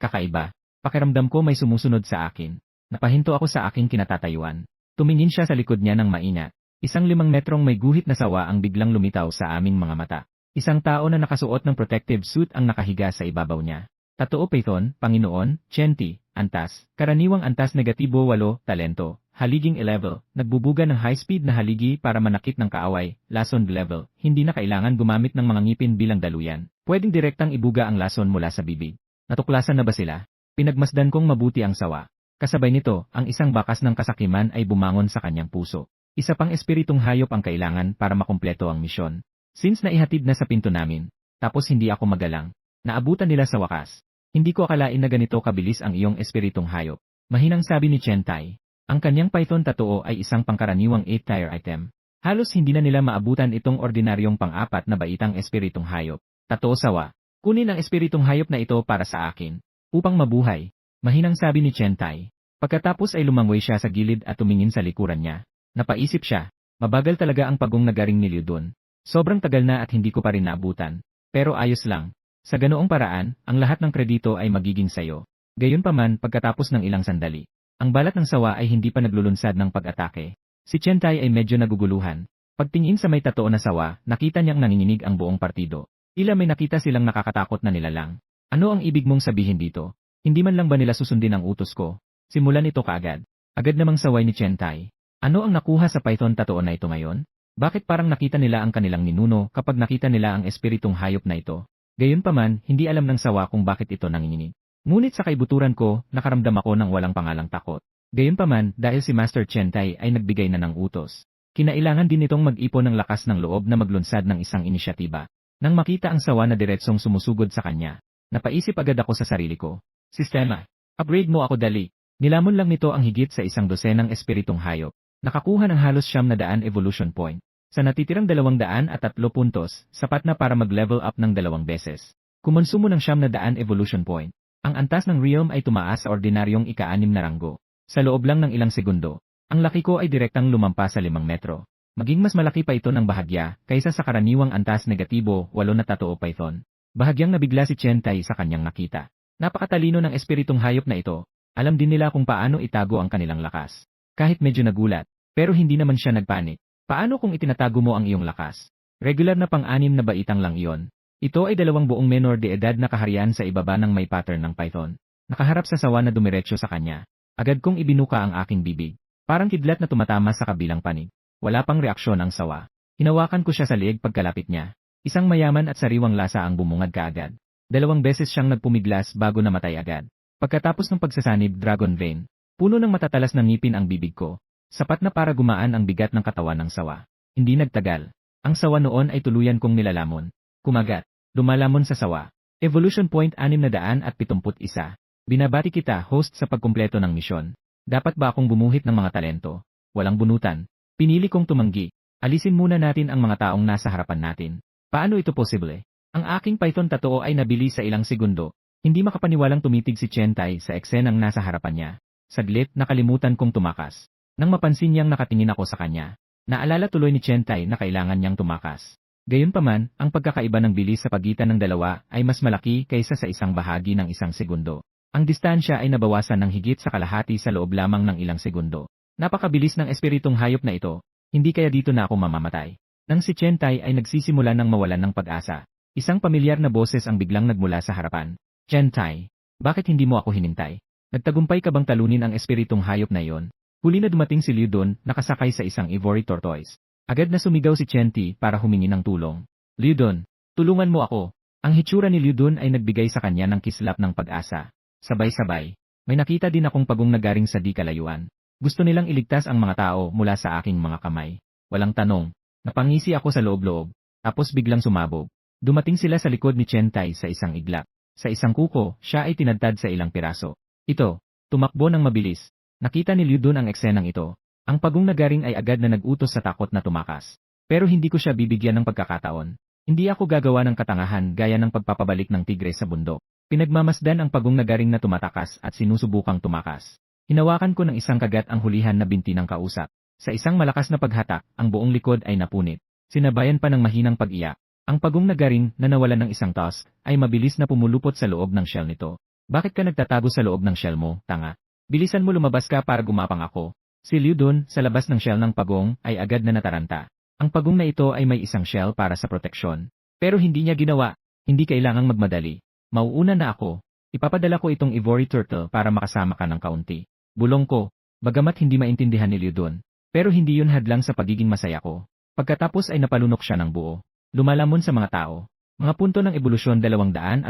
Kakaiba. Pakiramdam ko may sumusunod sa akin. Napahinto ako sa aking kinatatayuan. Tumingin siya sa likod niya ng maingat. Isang 5 metrong may guhit na sawa ang biglang lumitaw sa aming mga mata. Isang tao na nakasuot ng protective suit ang nakahiga sa ibabaw niya. Tatoo Python, Panginoon, Chenti, Antas, karaniwang Antas negatibo 8, talento, haliging level, nagbubuga ng high-speed na haligi para manakit ng kaaway, lason level, hindi na kailangan gumamit ng mga ngipin bilang daluyan. Pwedeng direktang ibuga ang lason mula sa bibig. Natuklasan na ba sila? Pinagmasdan kong mabuti ang sawa. Kasabay nito, ang isang bakas ng kasakiman ay bumangon sa kanyang puso. Isa pang espiritong hayop ang kailangan para makumpleto ang misyon. Since naihatid na sa pinto namin, tapos hindi ako magalang, naabutan nila sa wakas. Hindi ko akalain na ganito kabilis ang iyong espiritong hayop. Mahinang sabi ni Chentai. Ang kanyang Python tatoo ay isang pangkaraniwang 8-tier item. Halos hindi na nila maabutan itong ordinaryong pang-4 na baitang espiritong hayop. Tatoo sawa. Kunin ang espiritong hayop na ito para sa akin. Upang mabuhay. Mahinang sabi ni Chentai. Pagkatapos ay lumangoy siya sa gilid at tumingin sa likuran niya. Napaisip siya. Mabagal talaga ang pagong nagaring ni Liu dun. Sobrang tagal na at hindi ko pa rin naabutan. Pero ayos lang. Sa ganoong paraan, ang lahat ng kredito ay magiging sayo. Gayunpaman pagkatapos ng ilang sandali. Ang balat ng sawa ay hindi pa naglulunsad ng pag-atake. Si Chentai ay medyo naguguluhan. Pagtingin sa may tatoo na sawa, nakita niyang nanginginig ang buong partido. Tila may nakita silang nakakatakot na nilalang. Ano ang ibig mong sabihin dito? Hindi man lang ba nila susundin ang utos ko? Simulan ito kaagad. Agad namang saway ni Chentai. Ano ang nakuha sa Python tatoo na ito ngayon? Bakit parang nakita nila ang kanilang ninuno kapag nakita nila ang espiritong hayop na ito? Gayunpaman, hindi alam ng sawa kung bakit ito nanginginig. Ngunit sa kaibuturan ko, nakaramdam ako ng walang pangalang takot. Gayunpaman, dahil si Master Chentai ay nagbigay na ng utos, kinailangan din itong mag-ipon ng lakas ng loob na maglunsad ng isang inisyatiba. Nang makita ang sawa na diretsong sumusugod sa kanya, napaisip agad ako sa sarili ko. Sistema, upgrade mo ako dali. Nilamon lang nito ang higit sa 100 espiritong hayop. Nakakuha ng halos 900 evolution point. Sa natitirang 203 puntos, sapat na para mag-level up ng 2 beses. Kumonsumo ng 900 evolution point. Ang antas ng realm ay tumaas sa ordinaryong ika-6 na ranggo. Sa loob lang ng ilang segundo, ang laki ko ay direktang lumampas sa 5 metro. Maging mas malaki pa ito ng bahagya kaysa sa karaniwang antas negatibo 8 na tatoo Python. Bahagyang nabigla si Chentai sa kanyang nakita. Napakatalino ng espiritong hayop na ito. Alam din nila kung paano itago ang kanilang lakas. Kahit medyo nagulat, pero hindi naman siya nagpanik. Paano kung itinatago mo ang iyong lakas? Regular na pang-6 na baitang lang iyon. Ito ay 2 buong menor de edad na kaharian sa ibaba ng may pattern ng Python. Nakaharap sa sawa na dumiretso sa kanya. Agad kong ibinuka ang aking bibig. Parang kidlat na tumatama sa kabilang panig. Wala pang reaksyon ang sawa. Hinawakan ko siya sa leeg pagkalapit niya. Isang mayaman at sariwang lasa ang bumungad kaagad. 2 beses siyang nagpumiglas bago namatay agad. Pagkatapos ng pagsasanib Dragon Vein, puno ng matatalas na ngipin ang bibig ko. Sapat na para gumaan ang bigat ng katawan ng sawa. Hindi nagtagal. Ang sawa noon ay tuluyan kong nilalamon. Kumagat. Lumalamon sa sawa. Evolution point 671. Binabati kita, host, sa pagkumpleto ng misyon. Dapat ba akong bumuhit ng mga talento? Walang bunutan. Pinili kong tumanggi. Alisin muna natin ang mga taong nasa harapan natin. Paano ito posible? Ang aking Python tatoo ay nabili sa ilang segundo. Hindi makapaniwalang tumitig si Chentay sa eksenang nasa harapan niya. Saglit, nakalimutan kong tumakas. Nang mapansin niyang nakatingin ako sa kanya, naalala tuloy ni Chentay na kailangan niyang tumakas. Gayunpaman, ang pagkakaiba ng bilis sa pagitan ng dalawa ay mas malaki kaysa sa isang bahagi ng isang segundo. Ang distansya ay nabawasan ng higit sa kalahati sa loob lamang ng ilang segundo. Napakabilis ng espiritong hayop na ito, hindi kaya dito na ako mamamatay. Nang si Chentay ay nagsisimula ng mawalan ng pag-asa, isang pamilyar na boses ang biglang nagmula sa harapan. Chentay, bakit hindi mo ako hinintay? Nagtagumpay ka bang talunin ang espiritong hayop na iyon? Huli na dumating si Liu Dun, nakasakay sa isang ivory tortoise. Agad na sumigaw si Chenti para humingi ng tulong. Liu Dun, tulungan mo ako. Ang hitsura ni Liu Dun ay nagbigay sa kanya ng kislap ng pag-asa. Sabay-sabay, may nakita din akong pagong nagaring sa di kalayuan. Gusto nilang iligtas ang mga tao mula sa aking mga kamay. Walang tanong, napangisi ako sa loob-loob, tapos biglang sumabog. Dumating sila sa likod ni Chentay sa isang iglap. Sa isang kuko, siya ay tinadtad sa ilang piraso. Ito, tumakbo ng mabilis. Nakita ni Liu Dun ang eksenang ito. Ang pagong nagaring ay agad na nag-utos sa takot na tumakas. Pero hindi ko siya bibigyan ng pagkakataon. Hindi ako gagawa ng katangahan gaya ng pagpapabalik ng tigre sa bundok. Pinagmamasdan ang pagong nagaring na tumatakas at sinusubukang tumakas. Hinawakan ko ng isang kagat ang hulihan na binti ng kausap. Sa isang malakas na paghatak, ang buong likod ay napunit. Sinabayan pa ng mahinang pag-iyak. Ang pagong nagaring na nawalan ng isang tusk ay mabilis na pumulupot sa loob ng shell nito. Bakit ka nagtatago sa loob ng shell mo, tanga? Bilisan mo lumabas ka para gumapang ako. Si Liu Dun, sa labas ng shell ng pagong, ay agad na nataranta. Ang pagong na ito ay may isang shell para sa proteksyon. Pero hindi niya ginawa. Hindi kailangang magmadali. Mauuna na ako. Ipapadala ko itong ivory turtle para makasama ka ng kaunti. Bulong ko, bagamat hindi maintindihan ni Liu Dun. Pero hindi yun hadlang sa pagiging masaya ko. Pagkatapos ay napalunok siya ng buo. Lumalamon sa mga tao. Mga punto ng ebolusyon 287.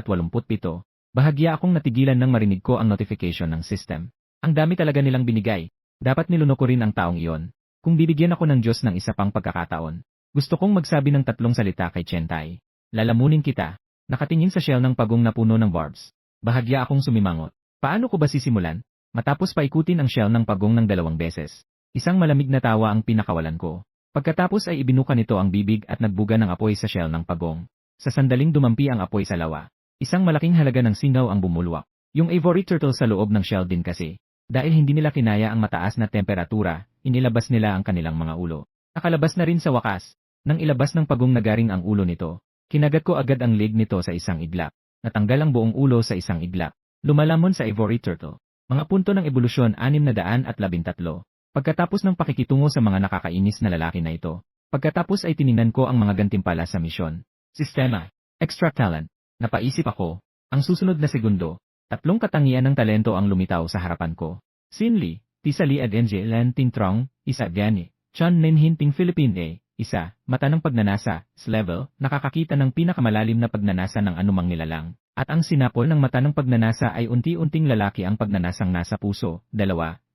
Bahagya akong natigilan nang marinig ko ang notification ng system. Ang dami talaga nilang binigay. Dapat nilunok ko rin ang taong iyon. Kung bibigyan ako ng Diyos ng isa pang pagkakataon. Gusto kong magsabi ng 3 salita kay Chentay. Lalamunin kita. Nakatingin sa shell ng pagong na puno ng barbs. Bahagya akong sumimangot. Paano ko ba sisimulan? Matapos paikutin ang shell ng pagong ng 2 beses. Isang malamig na tawa ang pinakawalan ko. Pagkatapos ay ibinuka nito ang bibig at nagbuga ng apoy sa shell ng pagong. Sa sandaling dumampi ang apoy sa lawa. Isang malaking halaga ng singaw ang bumulwak. Yung ivory turtle sa loob ng shell din kasi. Dahil hindi nila kinaya ang mataas na temperatura, inilabas nila ang kanilang mga ulo. Nakalabas na rin sa wakas. Nang ilabas ng pagong nagaring ang ulo nito, kinagat ko agad ang leg nito sa isang iglap. Natanggal ang buong ulo sa isang iglap. Lumalamon sa ivory turtle. Mga punto ng ebolusyon 613. Pagkatapos ng pakikitungo sa mga nakakainis na lalaki na ito, pagkatapos ay tiningnan ko ang mga gantimpala sa misyon. Sistema. Extra talent. Napaisip ako. Ang susunod na segundo, 3 katangian ng talento ang lumitaw sa harapan ko. Sinli, Tisali Adenje Lan Ting Trong, isa Gani, Chan Nen Hinting Philippine A, isa, mata ng pagnanasa, level, nakakakita ng pinakamalalim na pagnanasa ng anumang nilalang. At ang sinapol ng mata ng pagnanasa ay unti-unting lalaki ang pagnanasang nasa puso. 2.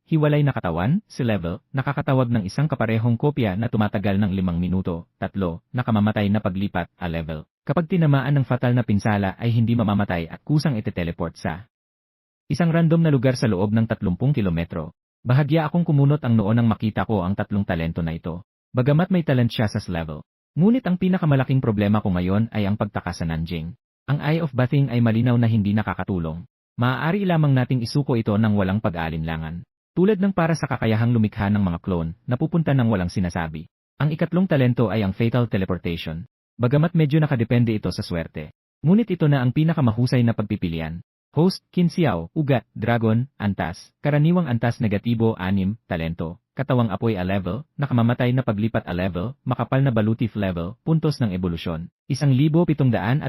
Hiwalay na katawan, level, nakakatawag ng isang kaparehong kopya na tumatagal ng 5 minuto. 3. Nakamamatay na paglipat, level. Kapag tinamaan ng fatal na pinsala ay hindi mamamatay at kusang ite-teleport sa isang random na lugar sa loob ng 30 kilometro. Bahagya akong kumunot ang noo nang makita ko ang 3 talento na ito. Bagamat may talent siya sa level. Ngunit ang pinakamalaking problema ko ngayon ay ang pagtaka sa Nanjing. Ang Eye of Bathing ay malinaw na hindi nakakatulong. Maaari lamang nating isuko ito ng walang pag-aalinlangan. Tulad ng para sa kakayahang lumikha ng mga clone na pupunta ng walang sinasabi. Ang ikatlong talento ay ang Fatal Teleportation. Bagamat medyo nakadepende ito sa swerte. Ngunit ito na ang pinakamahusay na pagpipilian. Host, Kinsiao, Ugat, Dragon, Antas, Karaniwang Antas Negatibo 6, Talento, Katawang Apoy a level, Nakamamatay na paglipat a level, Makapal na Balutif level, Puntos ng Ebolusyon, 1,771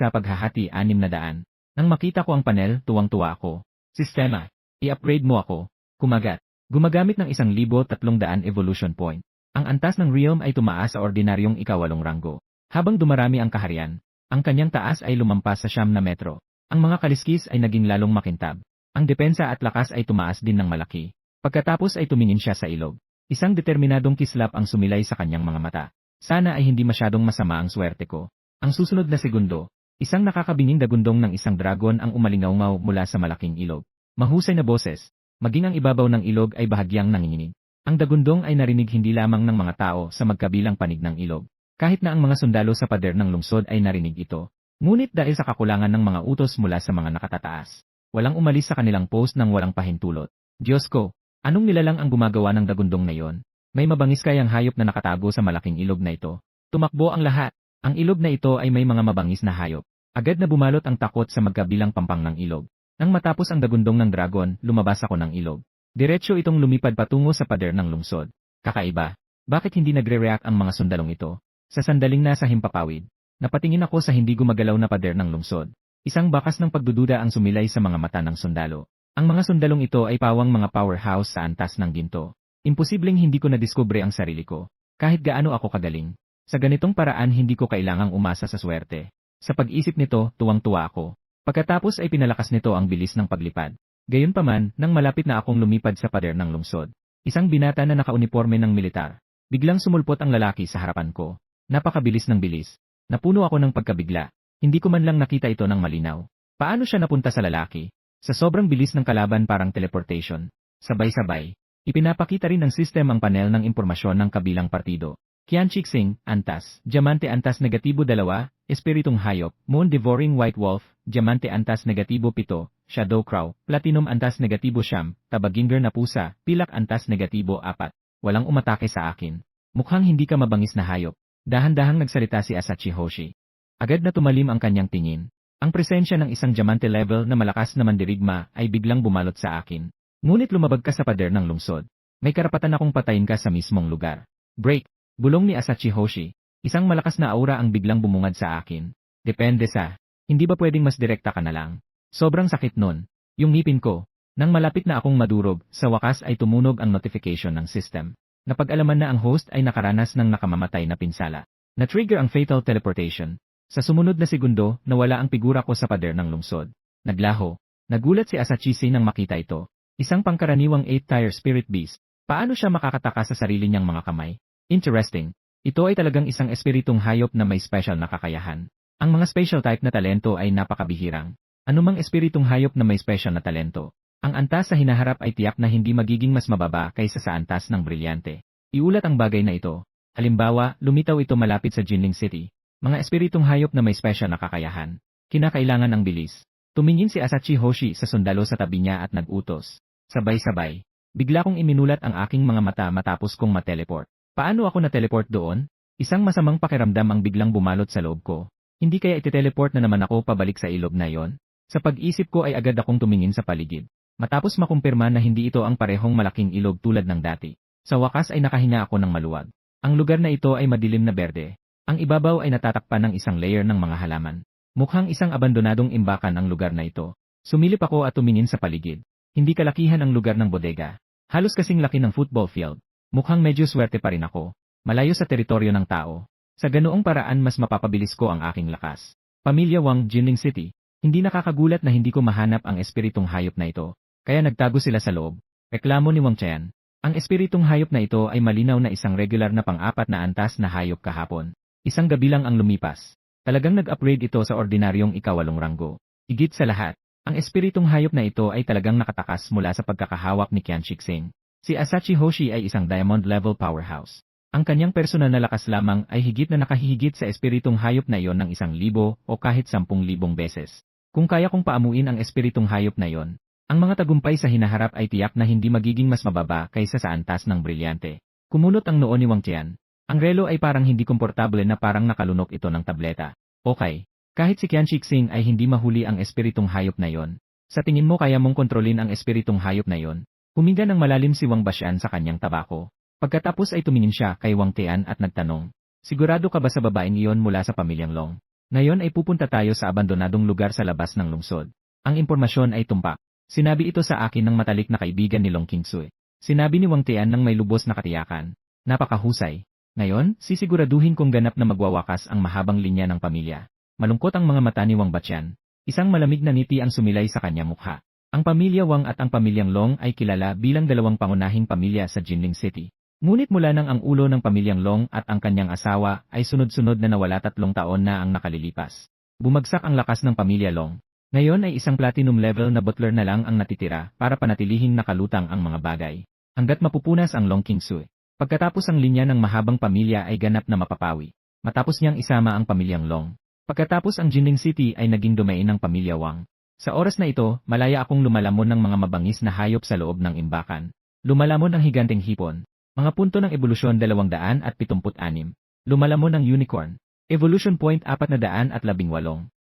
paghahati 600. Nang makita ko ang panel, tuwang-tuwa ako. Sistema. I-upgrade mo ako. Kumagat. Gumagamit ng 1,300 evolution point. Ang antas ng realm ay tumaas sa ordinaryong ika-8 ranggo. Habang dumarami ang kaharian, ang kanyang taas ay lumampas sa 9 na metro. Ang mga kaliskis ay naging lalong makintab. Ang depensa at lakas ay tumaas din ng malaki. Pagkatapos ay tumingin siya sa ilog. Isang determinadong kislap ang sumilay sa kanyang mga mata. Sana ay hindi masyadong masama ang swerte ko. Ang susunod na segundo, isang nakakabinging dagundong ng isang dragon ang umalingaw mula sa malaking ilog. Mahusay na boses. Maging ang ibabaw ng ilog ay bahagyang nanginginig. Ang dagundong ay narinig hindi lamang ng mga tao sa magkabilang panig ng ilog. Kahit na ang mga sundalo sa pader ng lungsod ay narinig ito. Ngunit dahil sa kakulangan ng mga utos mula sa mga nakatataas, walang umalis sa kanilang post nang walang pahintulot. Diyos ko, anong nilalang ang gumagawa ng dagundong na yon? May mabangis kayang hayop na nakatago sa malaking ilog na ito. Tumakbo ang lahat. Ang ilog na ito ay may mga mabangis na hayop. Agad na bumalot ang takot sa magkabilang pampang ng ilog. Nang matapos ang dagundong ng dragon, lumabas ako ng ilog. Diretso itong lumipad patungo sa pader ng lungsod. Kakaiba. Bakit hindi nagre-react ang mga sundalong ito? Sa sandaling nasa himpapawid, napatingin ako sa hindi gumagalaw na pader ng lungsod. Isang bakas ng pagdududa ang sumilay sa mga mata ng sundalo. Ang mga sundalong ito ay pawang mga powerhouse sa antas ng ginto. Imposibleng hindi ko nadiskubre ang sarili ko. Kahit gaano ako kagaling. Sa ganitong paraan hindi ko kailangang umasa sa swerte. Sa pag-isip nito, tuwang-tuwa ako. Pagkatapos ay pinalakas nito ang bilis ng paglipad. Gayunpaman, nang malapit na akong lumipad sa pader ng lungsod, isang binata na nakauniforme ng militar. Biglang sumulpot ang lalaki sa harapan ko. Napakabilis ng bilis. Napuno ako ng pagkabigla. Hindi ko man lang nakita ito ng malinaw. Paano siya napunta sa lalaki? Sa sobrang bilis ng kalaban parang teleportation. Sabay-sabay. Ipinapakita rin ng sistem ang panel ng impormasyon ng kabilang partido. Qianqi Xing, Antas, Diamante Antas Negatibo 2, Espiritong Hayop, Moon Devouring White Wolf, Diamante Antas Negatibo 7, Shadow Crow, Platinum Antas Negatibo 9, Tabaginger na Pusa, Pilak Antas Negatibo 4. Walang umatake sa akin. Mukhang hindi ka mabangis na hayop. Dahan-dahang nagsalita si Asachi Hoshi. Agad na tumalim ang kanyang tingin. Ang presensya ng isang diamante level na malakas na mandirigma ay biglang bumalot sa akin. Ngunit lumabag ka sa pader ng lungsod. May karapatan akong patayin ka sa mismong lugar. Break! Bulong ni Asachi Hoshi. Isang malakas na aura ang biglang bumungad sa akin. Depende sa, hindi ba pwedeng mas direkta ka na lang? Sobrang sakit nun. Yung ngipin ko. Nang malapit na akong madurog, sa wakas ay tumunog ang notification ng system. Napag-alaman na ang host ay nakaranas ng nakamamatay na pinsala. Na-trigger ang fatal teleportation. Sa sumunod na segundo, nawala ang figura ko sa pader ng lungsod. Naglaho. Nagulat si Asachi nang makita ito. Isang pangkaraniwang 8-tier spirit beast. Paano siya makakataka sa sarili niyang mga kamay? Interesting. Ito ay talagang isang espiritong hayop na may special na kakayahan. Ang mga special type na talento ay napakabihirang. Anumang espiritong hayop na may special na talento. Ang antas sa hinaharap ay tiyak na hindi magiging mas mababa kaysa sa antas ng brilyante. Iulat ang bagay na ito. Halimbawa, lumitaw ito malapit sa Jinling City. Mga espiritong hayop na may special na kakayahan. Kinakailangan ng bilis. Tumingin si Asachi Hoshi sa sundalo sa tabi niya at nag-utos. Sabay-sabay. Bigla kong iminulat ang aking mga mata matapos kong mateleport. Paano ako na-teleport doon? Isang masamang pakiramdam ang biglang bumalot sa loob ko. Hindi kaya iti-teleport na naman ako pabalik sa ilog na yon? Sa pag-isip ko ay agad akong tumingin sa paligid. Matapos makumpirma na hindi ito ang parehong malaking ilog tulad ng dati. Sa wakas ay nakahinga ako ng maluwag. Ang lugar na ito ay madilim na berde. Ang ibabaw ay natatakpan ng isang layer ng mga halaman. Mukhang isang abandonadong imbakan ang lugar na ito. Sumilip ako at tumingin sa paligid. Hindi kalakihan ang lugar ng bodega. Halos kasing laki ng football field. Mukhang medyo swerte pa rin ako. Malayo sa teritoryo ng tao. Sa ganoong paraan mas mapapabilis ko ang aking lakas. Pamilya Wang, Jinling City. Hindi nakakagulat na hindi ko mahanap ang espiritong hayop na ito. Kaya nagtago sila sa loob. Reklamo ni Wang Chen. Ang espiritong hayop na ito ay malinaw na isang regular na pang-apat na antas na hayop kahapon. Isang gabi lang ang lumipas. Talagang nag-upgrade ito sa ordinaryong ikawalong ranggo. Higit sa lahat, ang espiritong hayop na ito ay talagang nakatakas mula sa pagkakahawak ni Qianqi Xing. Si Asachi Hoshi ay isang diamond level powerhouse. Ang kanyang personal na lakas lamang ay higit na nakahihigit sa espiritong hayop na iyon ng 1,000 o kahit 10,000 beses. Kung kaya kong paamuin ang espiritong hayop na iyon, ang mga tagumpay sa hinaharap ay tiyak na hindi magiging mas mababa kaysa sa antas ng brilyante. Kumunot ang noo ni Wang Qian. Ang relo ay parang hindi komportable na parang nakalunok ito ng tableta. Okay. Kahit si Qianqi Xing ay hindi mahuli ang espiritong hayop na iyon. Sa tingin mo kaya mong kontrolin ang espiritong hayop na iyon? Huminga ng malalim si Wang Bashan sa kanyang tabako. Pagkatapos ay tumingin siya kay Wang Tian at nagtanong, sigurado ka ba sa babaeng iyon mula sa pamilyang Long? Ngayon ay pupunta tayo sa abandonadong lugar sa labas ng lungsod. Ang impormasyon ay tumpak. Sinabi ito sa akin ng matalik na kaibigan ni Long Qingsui. Sinabi ni Wang Tian ng may lubos na katiyakan. Napakahusay. Ngayon, sisiguraduhin kong ganap na magwawakas ang mahabang linya ng pamilya. Malungkot ang mga mata ni Wang Bashan. Isang malamig na ngiti ang sumilay sa kanyang mukha. Ang pamilya Wang at ang pamilyang Long ay kilala bilang dalawang pangunahing pamilya sa Jinling City. Ngunit mula nang ang ulo ng pamilyang Long at ang kanyang asawa ay sunod-sunod na nawala 3 taon na ang nakalilipas. Bumagsak ang lakas ng pamilya Long. Ngayon ay isang platinum level na butler na lang ang natitira para panatilihing nakalutang ang mga bagay. Hanggat mapupunas ang Long Qingsui. Pagkatapos ang linya ng mahabang pamilya ay ganap na mapapawi. Matapos niyang isama ang pamilyang Long. Pagkatapos ang Jinling City ay naging domain ng pamilya Wang. Sa oras na ito, malaya akong lumalamon ng mga mabangis na hayop sa loob ng imbakan. Lumalamon ang higanteng hipon. Mga punto ng ebolusyon 276. Lumalamon ang unicorn. Evolution point 418.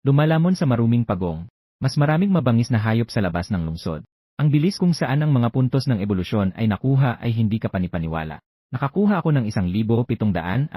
Lumalamon sa maruming pagong. Mas maraming mabangis na hayop sa labas ng lungsod. Ang bilis kung saan ang mga puntos ng ebolusyon ay nakuha ay hindi ka panipaniwala. Nakakuha ako ng 1,760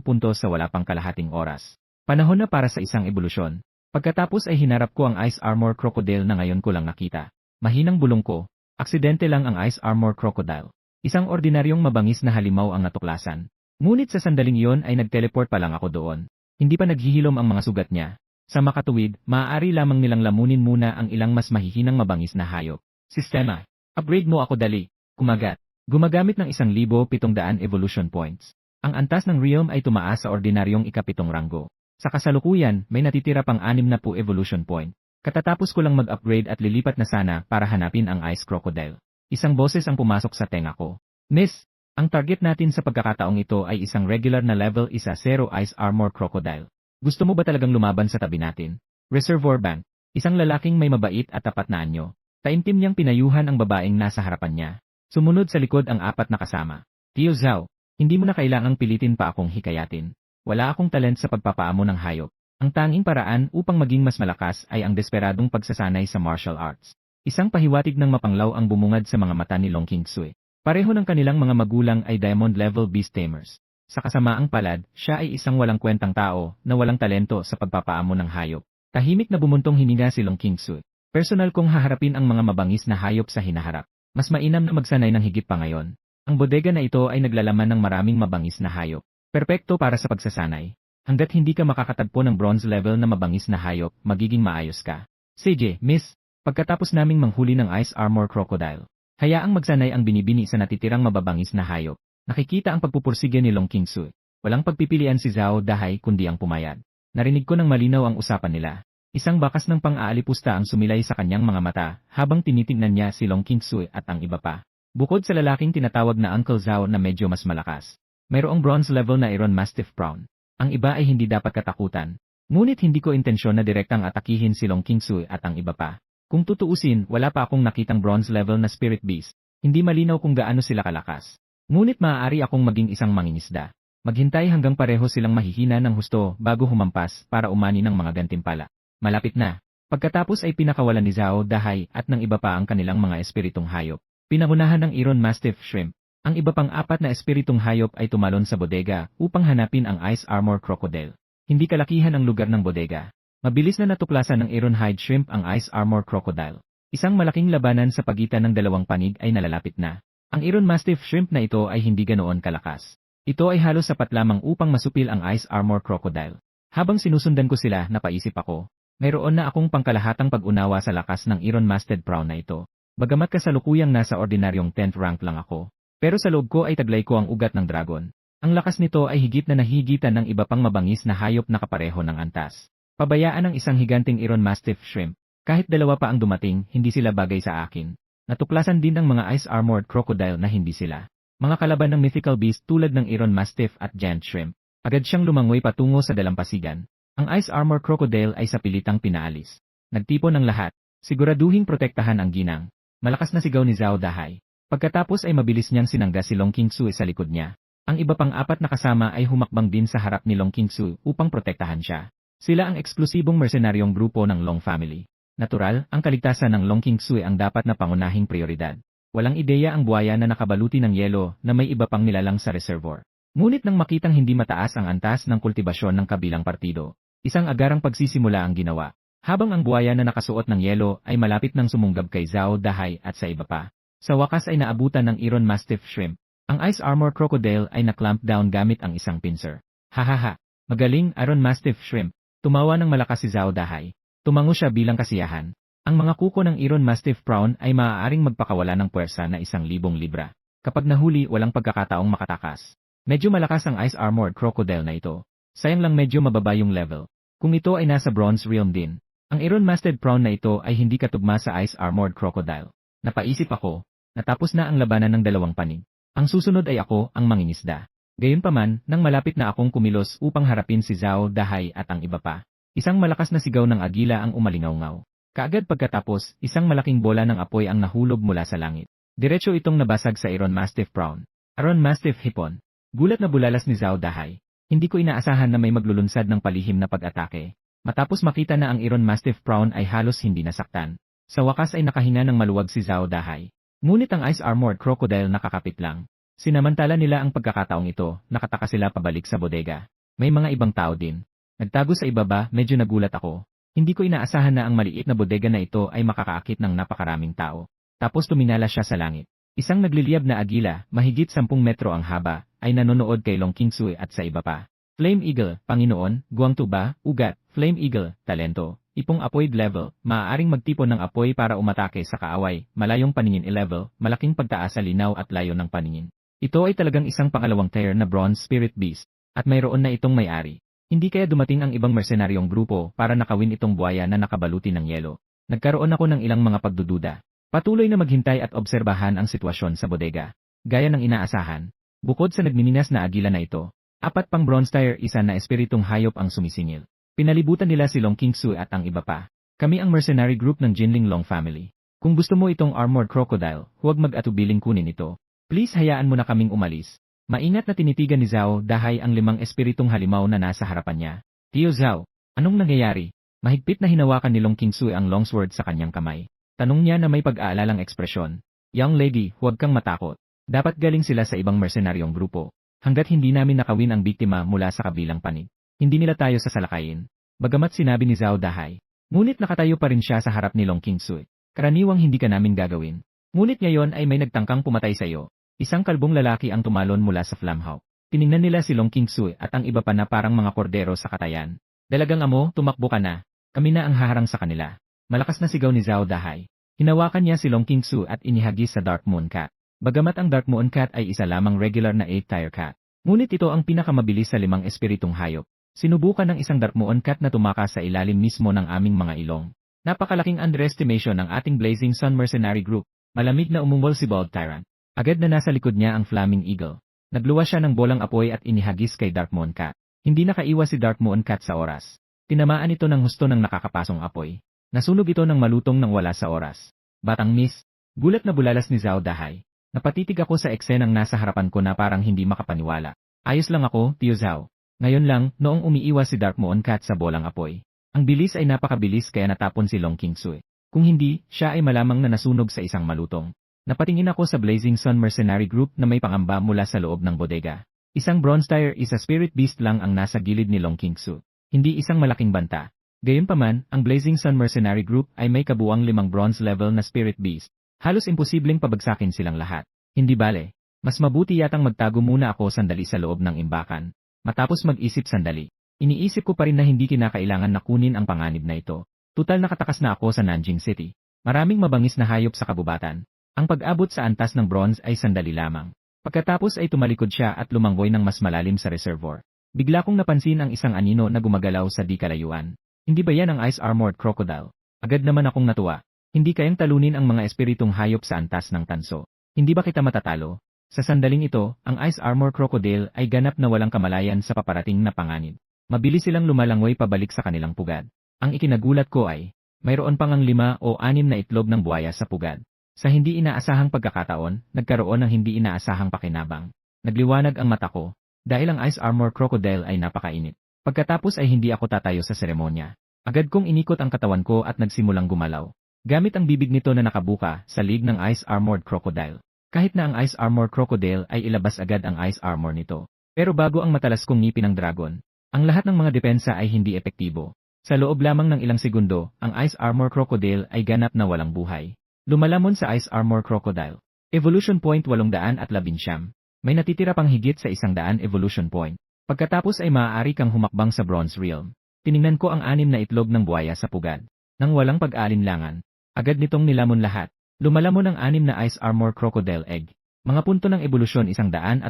puntos sa wala pang kalahating oras. Panahon na para sa isang ebolusyon. Pagkatapos ay hinarap ko ang Ice Armor Crocodile na ngayon ko lang nakita. Mahinang bulong ko. Aksidente lang ang Ice Armor Crocodile. Isang ordinaryong mabangis na halimaw ang natuklasan. Ngunit sa sandaling iyon ay nag-teleport pa lang ako doon. Hindi pa naghihilom ang mga sugat niya. Sa makatuwid, maaari lamang nilang lamunin muna ang ilang mas mahihinang mabangis na hayop. Sistema. Upgrade mo ako dali. Kumagat. Gumagamit ng 1,700 evolution points. Ang antas ng realm ay tumaas sa ordinaryong ikapitong ranggo. Sa kasalukuyan, may natitira pang 60 evolution point. Katatapos ko lang mag-upgrade at lilipat na sana para hanapin ang Ice Crocodile. Isang boses ang pumasok sa tenga ko. Miss, ang target natin sa pagkakataong ito ay isang regular na level 10 Ice Armor Crocodile. Gusto mo ba talagang lumaban sa tabi natin? Reservoir Bank. Isang lalaking may mabait at tapat na anyo. Taimtim niyang pinayuhan ang babaeng nasa harapan niya. Sumunod sa likod ang 4 na kasama. Tio Zhao, hindi mo na kailangang pilitin pa akong hikayatin. Wala akong talent sa pagpapaamo ng hayop. Ang tanging paraan upang maging mas malakas ay ang desperadong pagsasanay sa martial arts. Isang pahiwatig ng mapanglaw ang bumungad sa mga mata ni Long Qingsui. Pareho ng kanilang mga magulang ay diamond level beast tamers. Sa kasamaang palad, siya ay isang walang kwentang tao na walang talento sa pagpapaamo ng hayop. Tahimik na bumuntong hininga si Long Qingsui. Personal kong haharapin ang mga mabangis na hayop sa hinaharap. Mas mainam na magsanay ng higit pa ngayon. Ang bodega na ito ay naglalaman ng maraming mabangis na hayop. Perpekto para sa pagsasanay. Hanggat hindi ka makakatagpo ng bronze level na mabangis na hayop, magiging maayos ka. CJ, Miss, pagkatapos naming manghuli ng Ice Armor Crocodile, hayaang magsanay ang binibini sa natitirang mababangis na hayop. Nakikita ang pagpupursige ni Long Qingsui. Walang pagpipilian si Zhao Dahai kundi ang pumayag. Narinig ko ng malinaw ang usapan nila. Isang bakas ng pang-aalipusta ang sumilay sa kanyang mga mata habang tinitingnan niya si Long Qingsui at ang iba pa. Bukod sa lalaking tinatawag na Uncle Zhao na medyo mas malakas, mayroong bronze level na Iron Mastiff Brown. Ang iba ay hindi dapat katakutan. Ngunit hindi ko intensyon na direktang atakihin si Long Qingsui at ang iba pa. Kung tutuusin, wala pa akong nakitang bronze level na Spirit Beast. Hindi malinaw kung gaano sila kalakas. Ngunit maaari akong maging isang mangingisda. Maghintay hanggang pareho silang mahihina ng husto bago humampas para umani ng mga gantimpala. Malapit na. Pagkatapos ay pinakawalan ni Zhao Dahai at ng iba pa ang kanilang mga espiritong hayop. Pinangunahan ng Iron Mastiff Shrimp. Ang iba pang 4 na espiritong hayop ay tumalon sa bodega upang hanapin ang Ice Armor Crocodile. Hindi kalakihan ang lugar ng bodega. Mabilis na natuklasan ng Ironhide Shrimp ang Ice Armor Crocodile. Isang malaking labanan sa pagitan ng dalawang panig ay nalalapit na. Ang Iron Mastiff Shrimp na ito ay hindi ganoon kalakas. Ito ay halos sapat lamang upang masupil ang Ice Armor Crocodile. Habang sinusundan ko sila, napaisip ako. Mayroon na akong pangkalahatang pag-unawa sa lakas ng Iron Masted Prawn na ito. Bagamat kasalukuyang nasa ordinaryong 10th rank lang ako. Pero sa loob ko ay taglay ko ang ugat ng dragon. Ang lakas nito ay higit na nahigitan ng iba pang mabangis na hayop na kapareho ng antas. Pabayaan ng isang higanting Iron Mastiff Shrimp. Kahit dalawa pa ang dumating, hindi sila bagay sa akin. Natuklasan din ng mga Ice Armored Crocodile na hindi sila mga kalaban ng mythical beast tulad ng Iron Mastiff at Giant Shrimp. Agad siyang lumangoy patungo sa dalampasigan. Ang Ice Armor Crocodile ay sa pilitang pinaalis. Nagtipon ng lahat. Siguraduhing protektahan ang ginang. Malakas na sigaw ni Zhao Dahai. Pagkatapos ay mabilis niyang sinangga si Long Qingsui sa likod niya. Ang iba pang 4 na kasama ay humakbang din sa harap ni Long Qingsui upang protektahan siya. Sila ang eksklusibong mersenaryong grupo ng Long family. Natural, ang kaligtasan ng Long Qingsui ang dapat na pangunahing prioridad. Walang ideya ang buhaya na nakabaluti ng yelo na may iba pang nilalang sa reservoir. Ngunit nang makitang hindi mataas ang antas ng kultibasyon ng kabilang partido, isang agarang pagsisimula ang ginawa. Habang ang buhaya na nakasuot ng yelo ay malapit nang sumunggab kay Zhao Dahai at sa iba pa. Sa wakas ay naabutan ng Iron Mastiff Shrimp. Ang Ice Armor Crocodile ay na-clamp down gamit ang isang pincer. Hahaha. Magaling, Iron Mastiff Shrimp. Tumawa ng malakas si Zhao Dahai. Tumango siya bilang kasiyahan. Ang mga kuko ng Iron Mastiff Prawn ay maaaring magpakawala ng puwersa na 1,000 libra. Kapag nahuli, walang pagkakataong makatakas. Medyo malakas ang Ice Armored Crocodile na ito. Sayang lang medyo mababa yung level. Kung ito ay nasa Bronze Realm din. Ang Iron Masted Prawn na ito ay hindi katugma sa Ice Armored Crocodile. Napaisip ako, natapos na ang labanan ng dalawang panig. Ang susunod ay ako, ang mangingisda. Gayunpaman, nang malapit na akong kumilos upang harapin si Zhao Dahay at ang iba pa, isang malakas na sigaw ng agila ang umalingaw-ngaw. Kaagad pagkatapos, isang malaking bola ng apoy ang nahulog mula sa langit. Diretso itong nabasag sa Iron Mastiff Prawn. Iron Mastiff Hipon. Gulat na bulalas ni Zhao Dahay. Hindi ko inaasahan na may maglulunsad ng palihim na pag-atake. Matapos makita na ang Iron Mastiff Prawn ay halos hindi nasaktan. Sa wakas ay nakahinga ng maluwag si Zhao Dahay. Ngunit ang Ice Armored Crocodile nakakapit lang. Sinamantala nila ang pagkakataong ito, nakataka sila pabalik sa bodega. May mga ibang tao din. Nagtago sa ibaba, medyo nagulat ako. Hindi ko inaasahan na ang maliit na bodega na ito ay makakaakit ng napakaraming tao. Tapos tuminala siya sa langit. Isang nagliliyab na agila, mahigit 10 metro ang haba, ay nanonood kay Long Qingsui at sa iba pa. Flame Eagle, Panginoon, Guangtuba, Ugat, Flame Eagle, Talento, Ipong Apoy level, maaaring magtipon ng apoy para umatake sa kaaway, malayong paningin level, malaking pagtaas sa linaw at layo ng paningin. Ito ay talagang isang pangalawang tier na Bronze Spirit Beast, at mayroon na itong may-ari. Hindi kaya dumating ang ibang mercenaryong grupo para nakawin itong buhaya na nakabaluti ng yelo. Nagkaroon ako ng ilang mga pagdududa. Patuloy na maghintay at obserbahan ang sitwasyon sa bodega. Gaya ng inaasahan. Bukod sa nagmiminas na agila na ito, 4 pang bronze tier isa na espiritong hayop ang sumisingil. Pinalibutan nila si Long Qingsui at ang iba pa. Kami ang mercenary group ng Jinling Long family. Kung gusto mo itong armored crocodile, huwag mag-atubiling kunin ito. Please hayaan mo na kaming umalis. Maingat na tinitigan ni Zhao Dahay ang 5 espiritong halimaw na nasa harapan niya. Tio Zhao, anong nangyayari? Mahigpit na hinawakan ni Long Qingsui ang longsword sa kanyang kamay. Tanong niya na may pag-aalalang ekspresyon. Young lady, huwag kang matakot. Dapat galing sila sa ibang mercenaryong grupo. Hanggat hindi namin nakawin ang biktima mula sa kabilang panig, hindi nila tayo sasalakayin. Bagamat sinabi ni Zhao Dahay. Ngunit nakatayo pa rin siya sa harap ni Long Qingsui. Karaniwang hindi ka namin gagawin. Ngunit ngayon ay may nagtangkang pumatay sa iyo. Isang kalbong lalaki ang tumalon mula sa Flamhawk. Tiningnan nila si Long Qingsui at ang iba pa na parang mga kordero sa katayan. Dalagang amo, tumakbo ka na. Kami na ang haharang sa kanila. Malakas na sigaw ni Zhao Dahay. Hinawakan niya si Long Qingsui at inihagis sa Dark Moon Cat. Bagamat ang Dark Moon Cat ay isa lamang regular na 8-tier cat, ngunit ito ang pinakamabilis sa 5 espiritong hayop. Sinubukan ng isang Dark Moon Cat na tumakas sa ilalim mismo ng aming mga ilong. Napakalaking underestimation ng ating Blazing Sun Mercenary Group. Malamig na umungol si Bald Tyrant. Agad na nasa likod niya ang Flaming Eagle. Nagluwas siya ng bolang apoy at inihagis kay Dark Moon Cat. Hindi nakaiwas si Dark Moon Cat sa oras. Tinamaan ito ng husto ng nakakapasong apoy. Nasunog ito ng malutong nang wala sa oras. Batang miss, gulat na bulalas ni Zhao Dahay. Napatitig ako sa eksenang nasa harapan ko na parang hindi makapaniwala. Ayos lang ako, Tio Zhao. Ngayon lang, noong umiiwas si Dark Moon Cat sa bolang apoy. Ang bilis ay napakabilis kaya natapon si Long Qingsui. Kung hindi, siya ay malamang na nasunog sa isang malutong. Napatingin ako sa Blazing Sun Mercenary Group na may pangamba mula sa loob ng bodega. Isang bronze tier isa spirit beast lang ang nasa gilid ni Long Qingsui. Hindi isang malaking banta. Gayunpaman, ang Blazing Sun Mercenary Group ay may kabuuang 5 bronze level na spirit beast. Halos imposibleng pabagsakin silang lahat. Hindi bale. Mas mabuti yatang magtago muna ako sandali sa loob ng imbakan. Matapos mag-isip sandali, iniisip ko pa rin na hindi kinakailangan na kunin ang panganib na ito. Tutal nakatakas na ako sa Nanjing City. Maraming mabangis na hayop sa kabubatan. Ang pag-abot sa antas ng bronze ay sandali lamang. Pagkatapos ay tumalikod siya at lumanggoy ng mas malalim sa reservoir. Bigla kong napansin ang isang anino na gumagalaw sa di kalayuan. Hindi ba yan ang Ice Armored Crocodile? Agad naman akong natuwa. Hindi kayang talunin ang mga espiritong hayop sa antas ng tanso. Hindi ba kita matatalo? Sa sandaling ito, ang Ice Armored Crocodile ay ganap na walang kamalayan sa paparating na panganib. Mabilis silang lumalangoy pabalik sa kanilang pugad. Ang ikinagulat ko ay, mayroon pang ang 5 o 6 na itlog ng buhaya sa pugad. Sa hindi inaasahang pagkakataon, nagkaroon ng hindi inaasahang pakinabang. Nagliwanag ang mata ko, dahil ang Ice Armor Crocodile ay napakainit. Pagkatapos ay hindi ako tatayo sa seremonya. Agad kong inikot ang katawan ko at nagsimulang gumalaw. Gamit ang bibig nito na nakabuka sa lig ng Ice Armored Crocodile. Kahit na ang Ice Armored Crocodile ay ilabas agad ang Ice Armor nito. Pero bago ang matalas kong ngipin ng dragon, ang lahat ng mga depensa ay hindi epektibo. Sa loob lamang ng ilang segundo, ang Ice Armor Crocodile ay ganap na walang buhay. Lumalamon sa Ice Armor Crocodile. Evolution Point 811. May natitira pang higit sa 100 Evolution Point. Pagkatapos ay maaari kang humakbang sa Bronze Realm. Tiningnan ko ang 6 na itlog ng buhaya sa pugad. Nang walang pag-alinlangan, agad nitong nilamon lahat. Lumalamon ang 6 na Ice Armor Crocodile Egg. Mga punto ng evolusyon 180.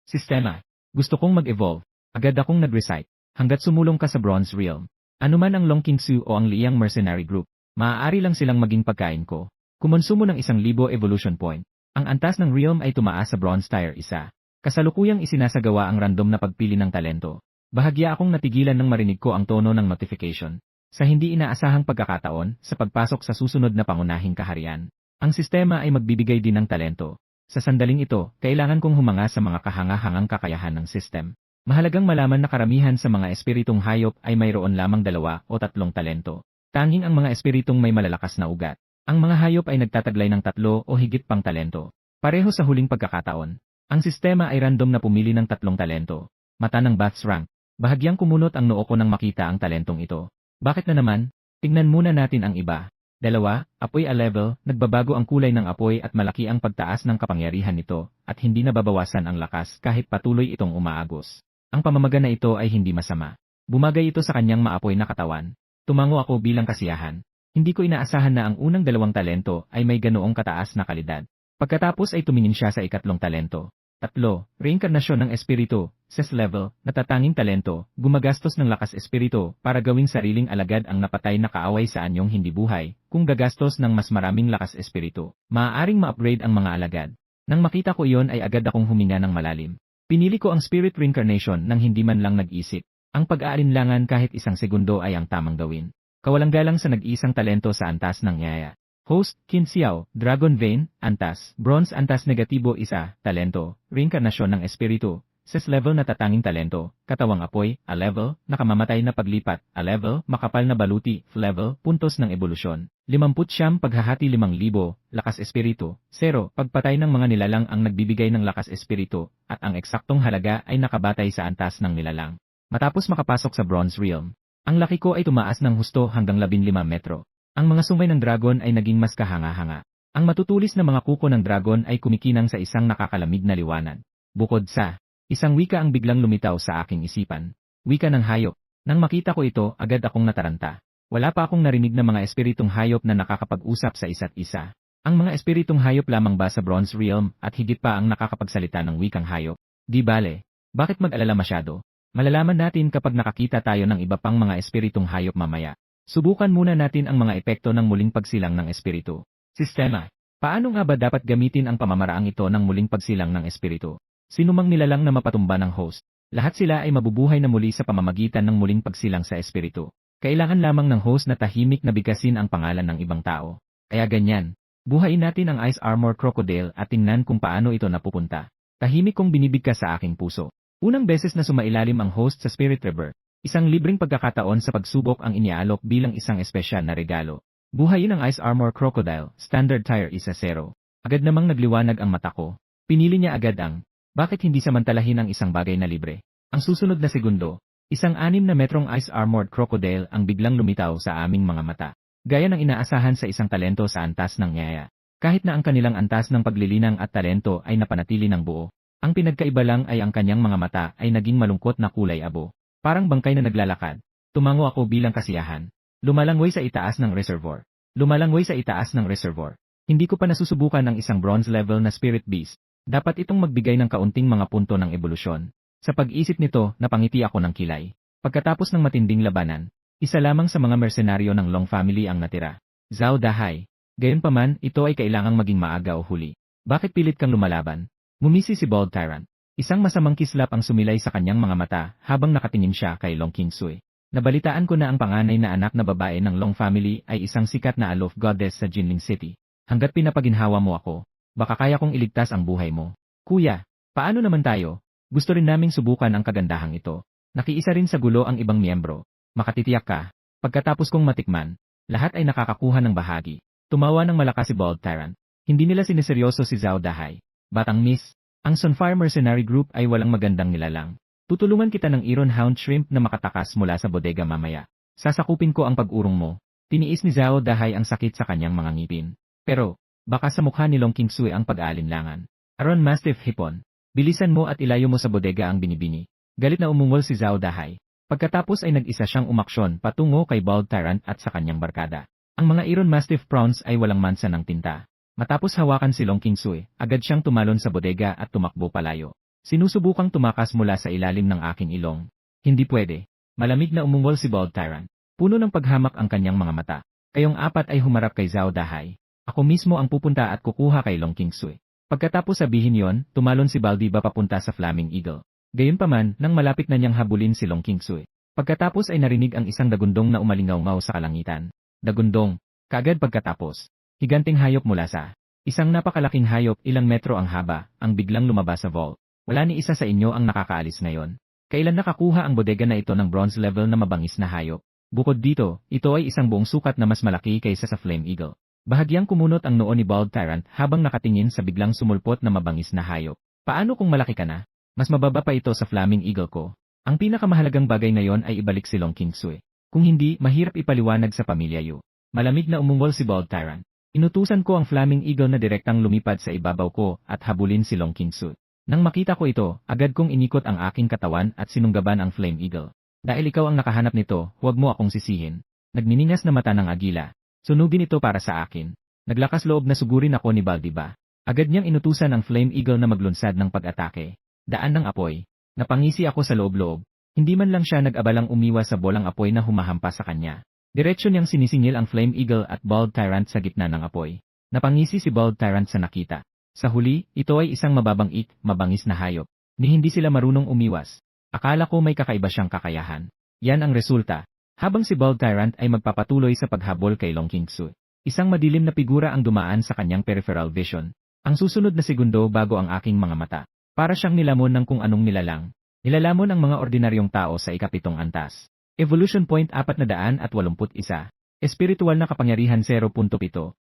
Sistema. Gusto kong mag-evolve. Agad akong nag-recite. Hanggat sumulong ka sa Bronze Realm. Anuman ang Long Qingsui o ang Liang Mercenary Group, maaari lang silang maging pagkain ko. Kumonsumo ng 1,000 evolution point. Ang antas ng realm ay tumaas sa bronze tier 1. Kasalukuyang isinasagawa ang random na pagpili ng talento. Bahagya akong natigilan nang marinig ko ang tono ng notification. Sa hindi inaasahang pagkakataon, sa pagpasok sa susunod na pangunahing kaharian, ang sistema ay magbibigay din ng talento. Sa sandaling ito, kailangan kong humanga sa mga kahanga-hangang kakayahan ng system. Mahalagang malaman na karamihan sa mga espiritong hayop ay mayroon lamang 2 o 3 talento. Tanging ang mga espiritong may malalakas na ugat. Ang mga hayop ay nagtataglay ng 3 o higit pang talento. Pareho sa huling pagkakataon. Ang sistema ay random na pumili ng 3 talento. Mata ng Bath's rank. Bahagyang kumunot ang noo ko nang makita ang talentong ito. Bakit na naman? Tingnan muna natin ang iba. 2, apoy a level, nagbabago ang kulay ng apoy at malaki ang pagtaas ng kapangyarihan nito, at hindi nababawasan ang lakas kahit patuloy itong umaagos. Ang pamamaga na ito ay hindi masama. Bumagay ito sa kanyang maapoy na katawan. Tumango ako bilang kasiyahan. Hindi ko inaasahan na ang unang 2 talento ay may ganoong kataas na kalidad. Pagkatapos ay tumingin siya sa ikatlong talento. 3, reinkarnasyon ng espiritu, ses level, natatanging talento, gumagastos ng lakas espiritu para gawing sariling alagad ang napatay na kaaway sa anyong hindi buhay, kung gagastos ng mas maraming lakas espiritu. Maaaring ma-upgrade ang mga alagad. Nang makita ko iyon ay agad akong huminga ng malalim. Pinili ko ang spirit reincarnation nang hindi man lang nag-isip. Ang pag-aalinlangan kahit 1 segundo ay ang tamang gawin. Kawalang-galang sa nag-iisang talento sa antas ng yaya. Host, Qin Xiao, Dragon Vein, Antas, Bronze Antas Negatibo 1, Talento, Reinkarnasyon ng Espiritu, ses level na tatanging talento, Katawang Apoy, a level, Nakamamatay na Paglipat, a level, Makapal na Baluti, level, Puntos ng Ebolusyon, 50 paghahati 5,000, Lakas Espiritu, 0, Pagpatay ng mga nilalang ang nagbibigay ng lakas espiritu, at ang eksaktong halaga ay nakabatay sa antas ng nilalang. Matapos makapasok sa Bronze Realm, ang laki ko ay tumaas ng husto hanggang 15 metro. Ang mga sungay ng dragon ay naging mas kahanga-hanga. Ang matutulis na mga kuko ng dragon ay kumikinang sa isang nakakalamig na liwanag. Bukod sa isang wika ang biglang lumitaw sa aking isipan. Wika ng hayop. Nang makita ko ito, agad akong nataranta. Wala pa akong narinig na mga espiritong hayop na nakakapag-usap sa isa't isa. Ang mga espiritong hayop lamang ba sa Bronze Realm at higit pa ang nakakapagsalita ng wikang hayop? Di bale. Bakit mag-alala masyado? Malalaman natin kapag nakakita tayo ng iba pang mga espiritong hayop mamaya. Subukan muna natin ang mga epekto ng muling pagsilang ng espiritu. Sistema. Paano nga ba dapat gamitin ang pamamaraang ito ng muling pagsilang ng espiritu? Sinumang nilalang na mapatumba ng host. Lahat sila ay mabubuhay na muli sa pamamagitan ng muling pagsilang sa espiritu. Kailangan lamang ng host na tahimik na bigkasin ang pangalan ng ibang tao. Kaya ganyan. Buhayin natin ang Ice Armor Crocodile at tingnan kung paano ito napupunta. Tahimik kong binibigkas sa aking puso. Unang beses na sumailalim ang host sa Spirit River. Isang libreng pagkakataon sa pagsubok ang iniaalok bilang isang espesyal na regalo. Buhayin ang Ice Armor Crocodile, Standard Tier 1-0. Agad namang nagliwanag ang mata ko. Pinili niya agad ang, bakit hindi samantalahin ang isang bagay na libre? Ang susunod na segundo, isang 6 na metrong Ice Armored Crocodile ang biglang lumitaw sa aming mga mata. Gaya ng inaasahan sa isang talento sa antas ng yaya. Kahit na ang kanilang antas ng paglilinang at talento ay napanatili ng buo, ang pinagkaiba lang ay ang kanyang mga mata ay naging malungkot na kulay abo. Parang bangkay na naglalakad. Tumango ako bilang kasiyahan. Lumalangway sa itaas ng reservoir. Lumalangway sa itaas ng reservoir. Hindi ko pa nasusubukan ang isang bronze level na spirit beast. Dapat itong magbigay ng kaunting mga punto ng ebolusyon. Sa pag-isip nito, napangiti ako ng kilay. Pagkatapos ng matinding labanan, isa lamang sa mga mersenaryo ng Long family ang natira. Zhao Dahai. Gayunpaman, ito ay kailangang maging maaga o huli. Bakit pilit kang lumalaban? Ngumisi si Bald Tyrant. Isang masamang kislap ang sumilay sa kanyang mga mata habang nakatingin siya kay Long Kingsui. Nabalitaan ko na ang panganay na anak na babae ng Long family ay isang sikat na Alof goddess sa Jinling City. Hanggat pinapaginhawa mo ako, baka kaya kong iligtas ang buhay mo. Kuya, paano naman tayo? Gusto rin naming subukan ang kagandahang ito. Nakiisa rin sa gulo ang ibang miyembro. Makatitiyak ka. Pagkatapos kong matikman, lahat ay nakakakuha ng bahagi. Tumawa ng malakas si Bald Tyrant. Hindi nila siniseryoso si Zhao Dahai. Batang miss. Ang Sunfire Mercenary Group ay walang magandang nilalang. Tutulungan kita ng Iron Hound Shrimp na makatakas mula sa bodega mamaya. Sasakupin ko ang pag-urong mo. Tiniis ni Zhao Dahai ang sakit sa kanyang mga ngipin. Pero, baka sa mukha ni Long Kingsui ang pag-aalinlangan. Aron Mastiff Hipon. Bilisan mo at ilayo mo sa bodega ang binibini. Galit na umungol si Zhao Dahai. Pagkatapos ay nag-isa siyang umaksyon patungo kay Bald Tyrant at sa kanyang barkada. Ang mga Iron Mastiff Prawns ay walang mansa ng tinta. Matapos hawakan si Long Kingsui, agad siyang tumalon sa bodega at tumakbo palayo. Sinusubukang tumakas mula sa ilalim ng aking ilong. Hindi pwede. Malamig na umungol si Bald Tyrant. Puno ng paghamak ang kanyang mga mata. Kayong apat ay humarap kay Zhao Dahai. Ako mismo ang pupunta at kukuha kay Long Kingsui. Pagkatapos sabihin yon, tumalon si Baldiba papunta sa Flaming Eagle. Gayunpaman, nang malapit na niyang habulin si Long Qingsui. Pagkatapos ay narinig ang isang dagundong na umalingaw-ngaw sa kalangitan. Dagundong, kaagad pagkatapos. Higanting hayop mula sa isang napakalaking hayop, ilang metro ang haba, ang biglang lumabas sa vault. Wala ni isa sa inyo ang nakakaalis ngayon. Kailan nakakuha ang bodega na ito ng bronze level na mabangis na hayop? Bukod dito, ito ay isang buong sukat na mas malaki kaysa sa Flame Eagle. Bahagyang kumunot ang noo ni Bald Tyrant habang nakatingin sa biglang sumulpot na mabangis na hayop. Paano kung malaki ka na? Mas mababa pa ito sa Flaming Eagle ko. Ang pinakamahalagang bagay ngayon ay ibalik si Long Qingsui. Kung hindi, mahirap ipaliwanag sa pamilya Yu. Malamig na umungol si Bald Tyrant. Inutusan ko ang Flaming Eagle na direktang lumipad sa ibabaw ko at habulin si Long Qingsui. Nang makita ko ito, agad kong inikot ang aking katawan at sinunggaban ang Flame Eagle. Dahil ikaw ang nakahanap nito, huwag mo akong sisihin. Nagniningas na mata ng agila. Sunugin ito para sa akin. Naglakas loob na sugurin ako ni Baldiba. Agad niyang inutusan ang Flame Eagle na maglunsad ng pag-atake. Daan ng apoy. Napangisi ako sa loob-loob. Hindi man lang siya nag-abalang umiwas sa bolang apoy na humahampas sa kanya. Diretsyo niyang sinisingil ang Flame Eagle at Bald Tyrant sa gitna ng apoy. Napangisi si Bald Tyrant sa nakita. Sa huli, ito ay isang mababang-ik, mabangis na hayop. Ni hindi sila marunong umiwas. Akala ko may kakaiba siyang kakayahan. Yan ang resulta. Habang si Bald Tyrant ay magpapatuloy sa paghabol kay Long Qingsui. Isang madilim na figura ang dumaan sa kanyang peripheral vision. Ang susunod na segundo bago ang aking mga mata. Para siyang nilamon ng kung anong nilalang. Nilalamon ang mga ordinaryong tao sa ikapitong antas. Evolution Point 481. Espiritual na kapangyarihan 0.7.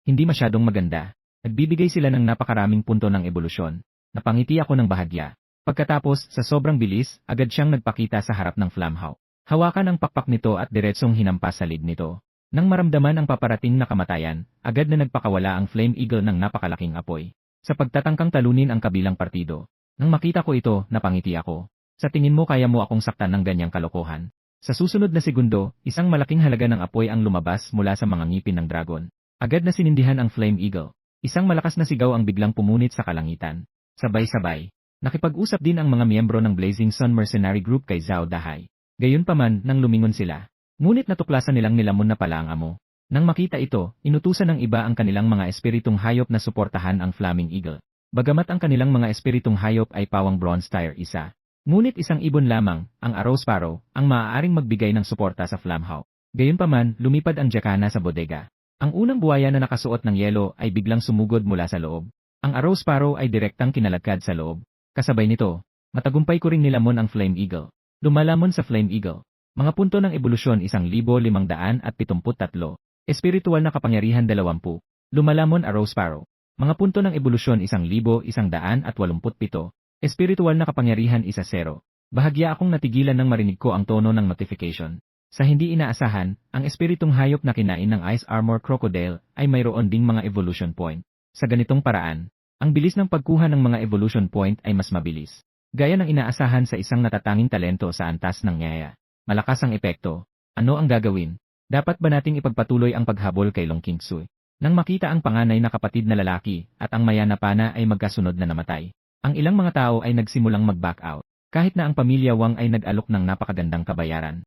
Hindi masyadong maganda. Nagbibigay sila ng napakaraming punto ng ebolusyon. Napangiti ako ng bahagya. Pagkatapos, sa sobrang bilis, agad siyang nagpakita sa harap ng Flamhawk. Hawakan ang pakpak nito at diretsong hinampas sa lid nito. Nang maramdaman ang paparating na kamatayan, agad na nagpakawala ang Flame Eagle ng napakalaking apoy. Sa pagtatangkang talunin ang kabilang partido. Nang makita ko ito, napangiti ako. Sa tingin mo kaya mo akong saktan ng ganyang kalokohan? Sa susunod na segundo, isang malaking halaga ng apoy ang lumabas mula sa mga ngipin ng dragon. Agad na sinindihan ang Flame Eagle. Isang malakas na sigaw ang biglang pumunit sa kalangitan. Sabay-sabay. Nakipag-usap din ang mga miyembro ng Blazing Sun Mercenary Group kay Zhao Dahai. Gayunpaman, nang lumingon sila. Ngunit natuklasan nilang nilamon na pala ang amo. Nang makita ito, inutusan ng iba ang kanilang mga espiritong hayop na suportahan ang Flaming Eagle. Bagamat ang kanilang mga espiritong hayop ay pawang Bronze Tier 1. Ngunit isang ibon lamang, ang Arrow Sparrow, ang maaaring magbigay ng suporta sa Flamhawk. Gayunpaman, lumipad ang Jakana sa bodega. Ang unang buhaya na nakasuot ng yelo ay biglang sumugod mula sa loob. Ang Arrow Sparrow ay direktang kinalagkad sa loob. Kasabay nito, matagumpay ko ring nilamon ang Flame Eagle. Lumalamon sa Flame Eagle. Mga punto ng ebolusyon 1,573. Espiritual na kapangyarihan 20. Lumalamon Arrow Sparrow. Mga punto ng ebolusyon 1,187. Espiritual na kapangyarihan 10. Bahagya akong natigilan nang marinig ko ang tono ng notification. Sa hindi inaasahan, ang espiritong hayop na kinain ng Ice Armor Crocodile ay mayroon ding mga evolution point. Sa ganitong paraan, ang bilis ng pagkuha ng mga evolution point ay mas mabilis. Gaya ng inaasahan sa isang natatanging talento sa antas ng Nyaya. Malakas ang epekto. Ano ang gagawin? Dapat ba nating ipagpatuloy ang paghabol kay Long Qingsui? Nang makita ang panganay na kapatid na lalaki at ang mayanapana ay magkasunod na namatay, ang ilang mga tao ay nagsimulang mag-back out. Kahit na ang pamilya Wang ay nag-alok ng napakagandang kabayaran.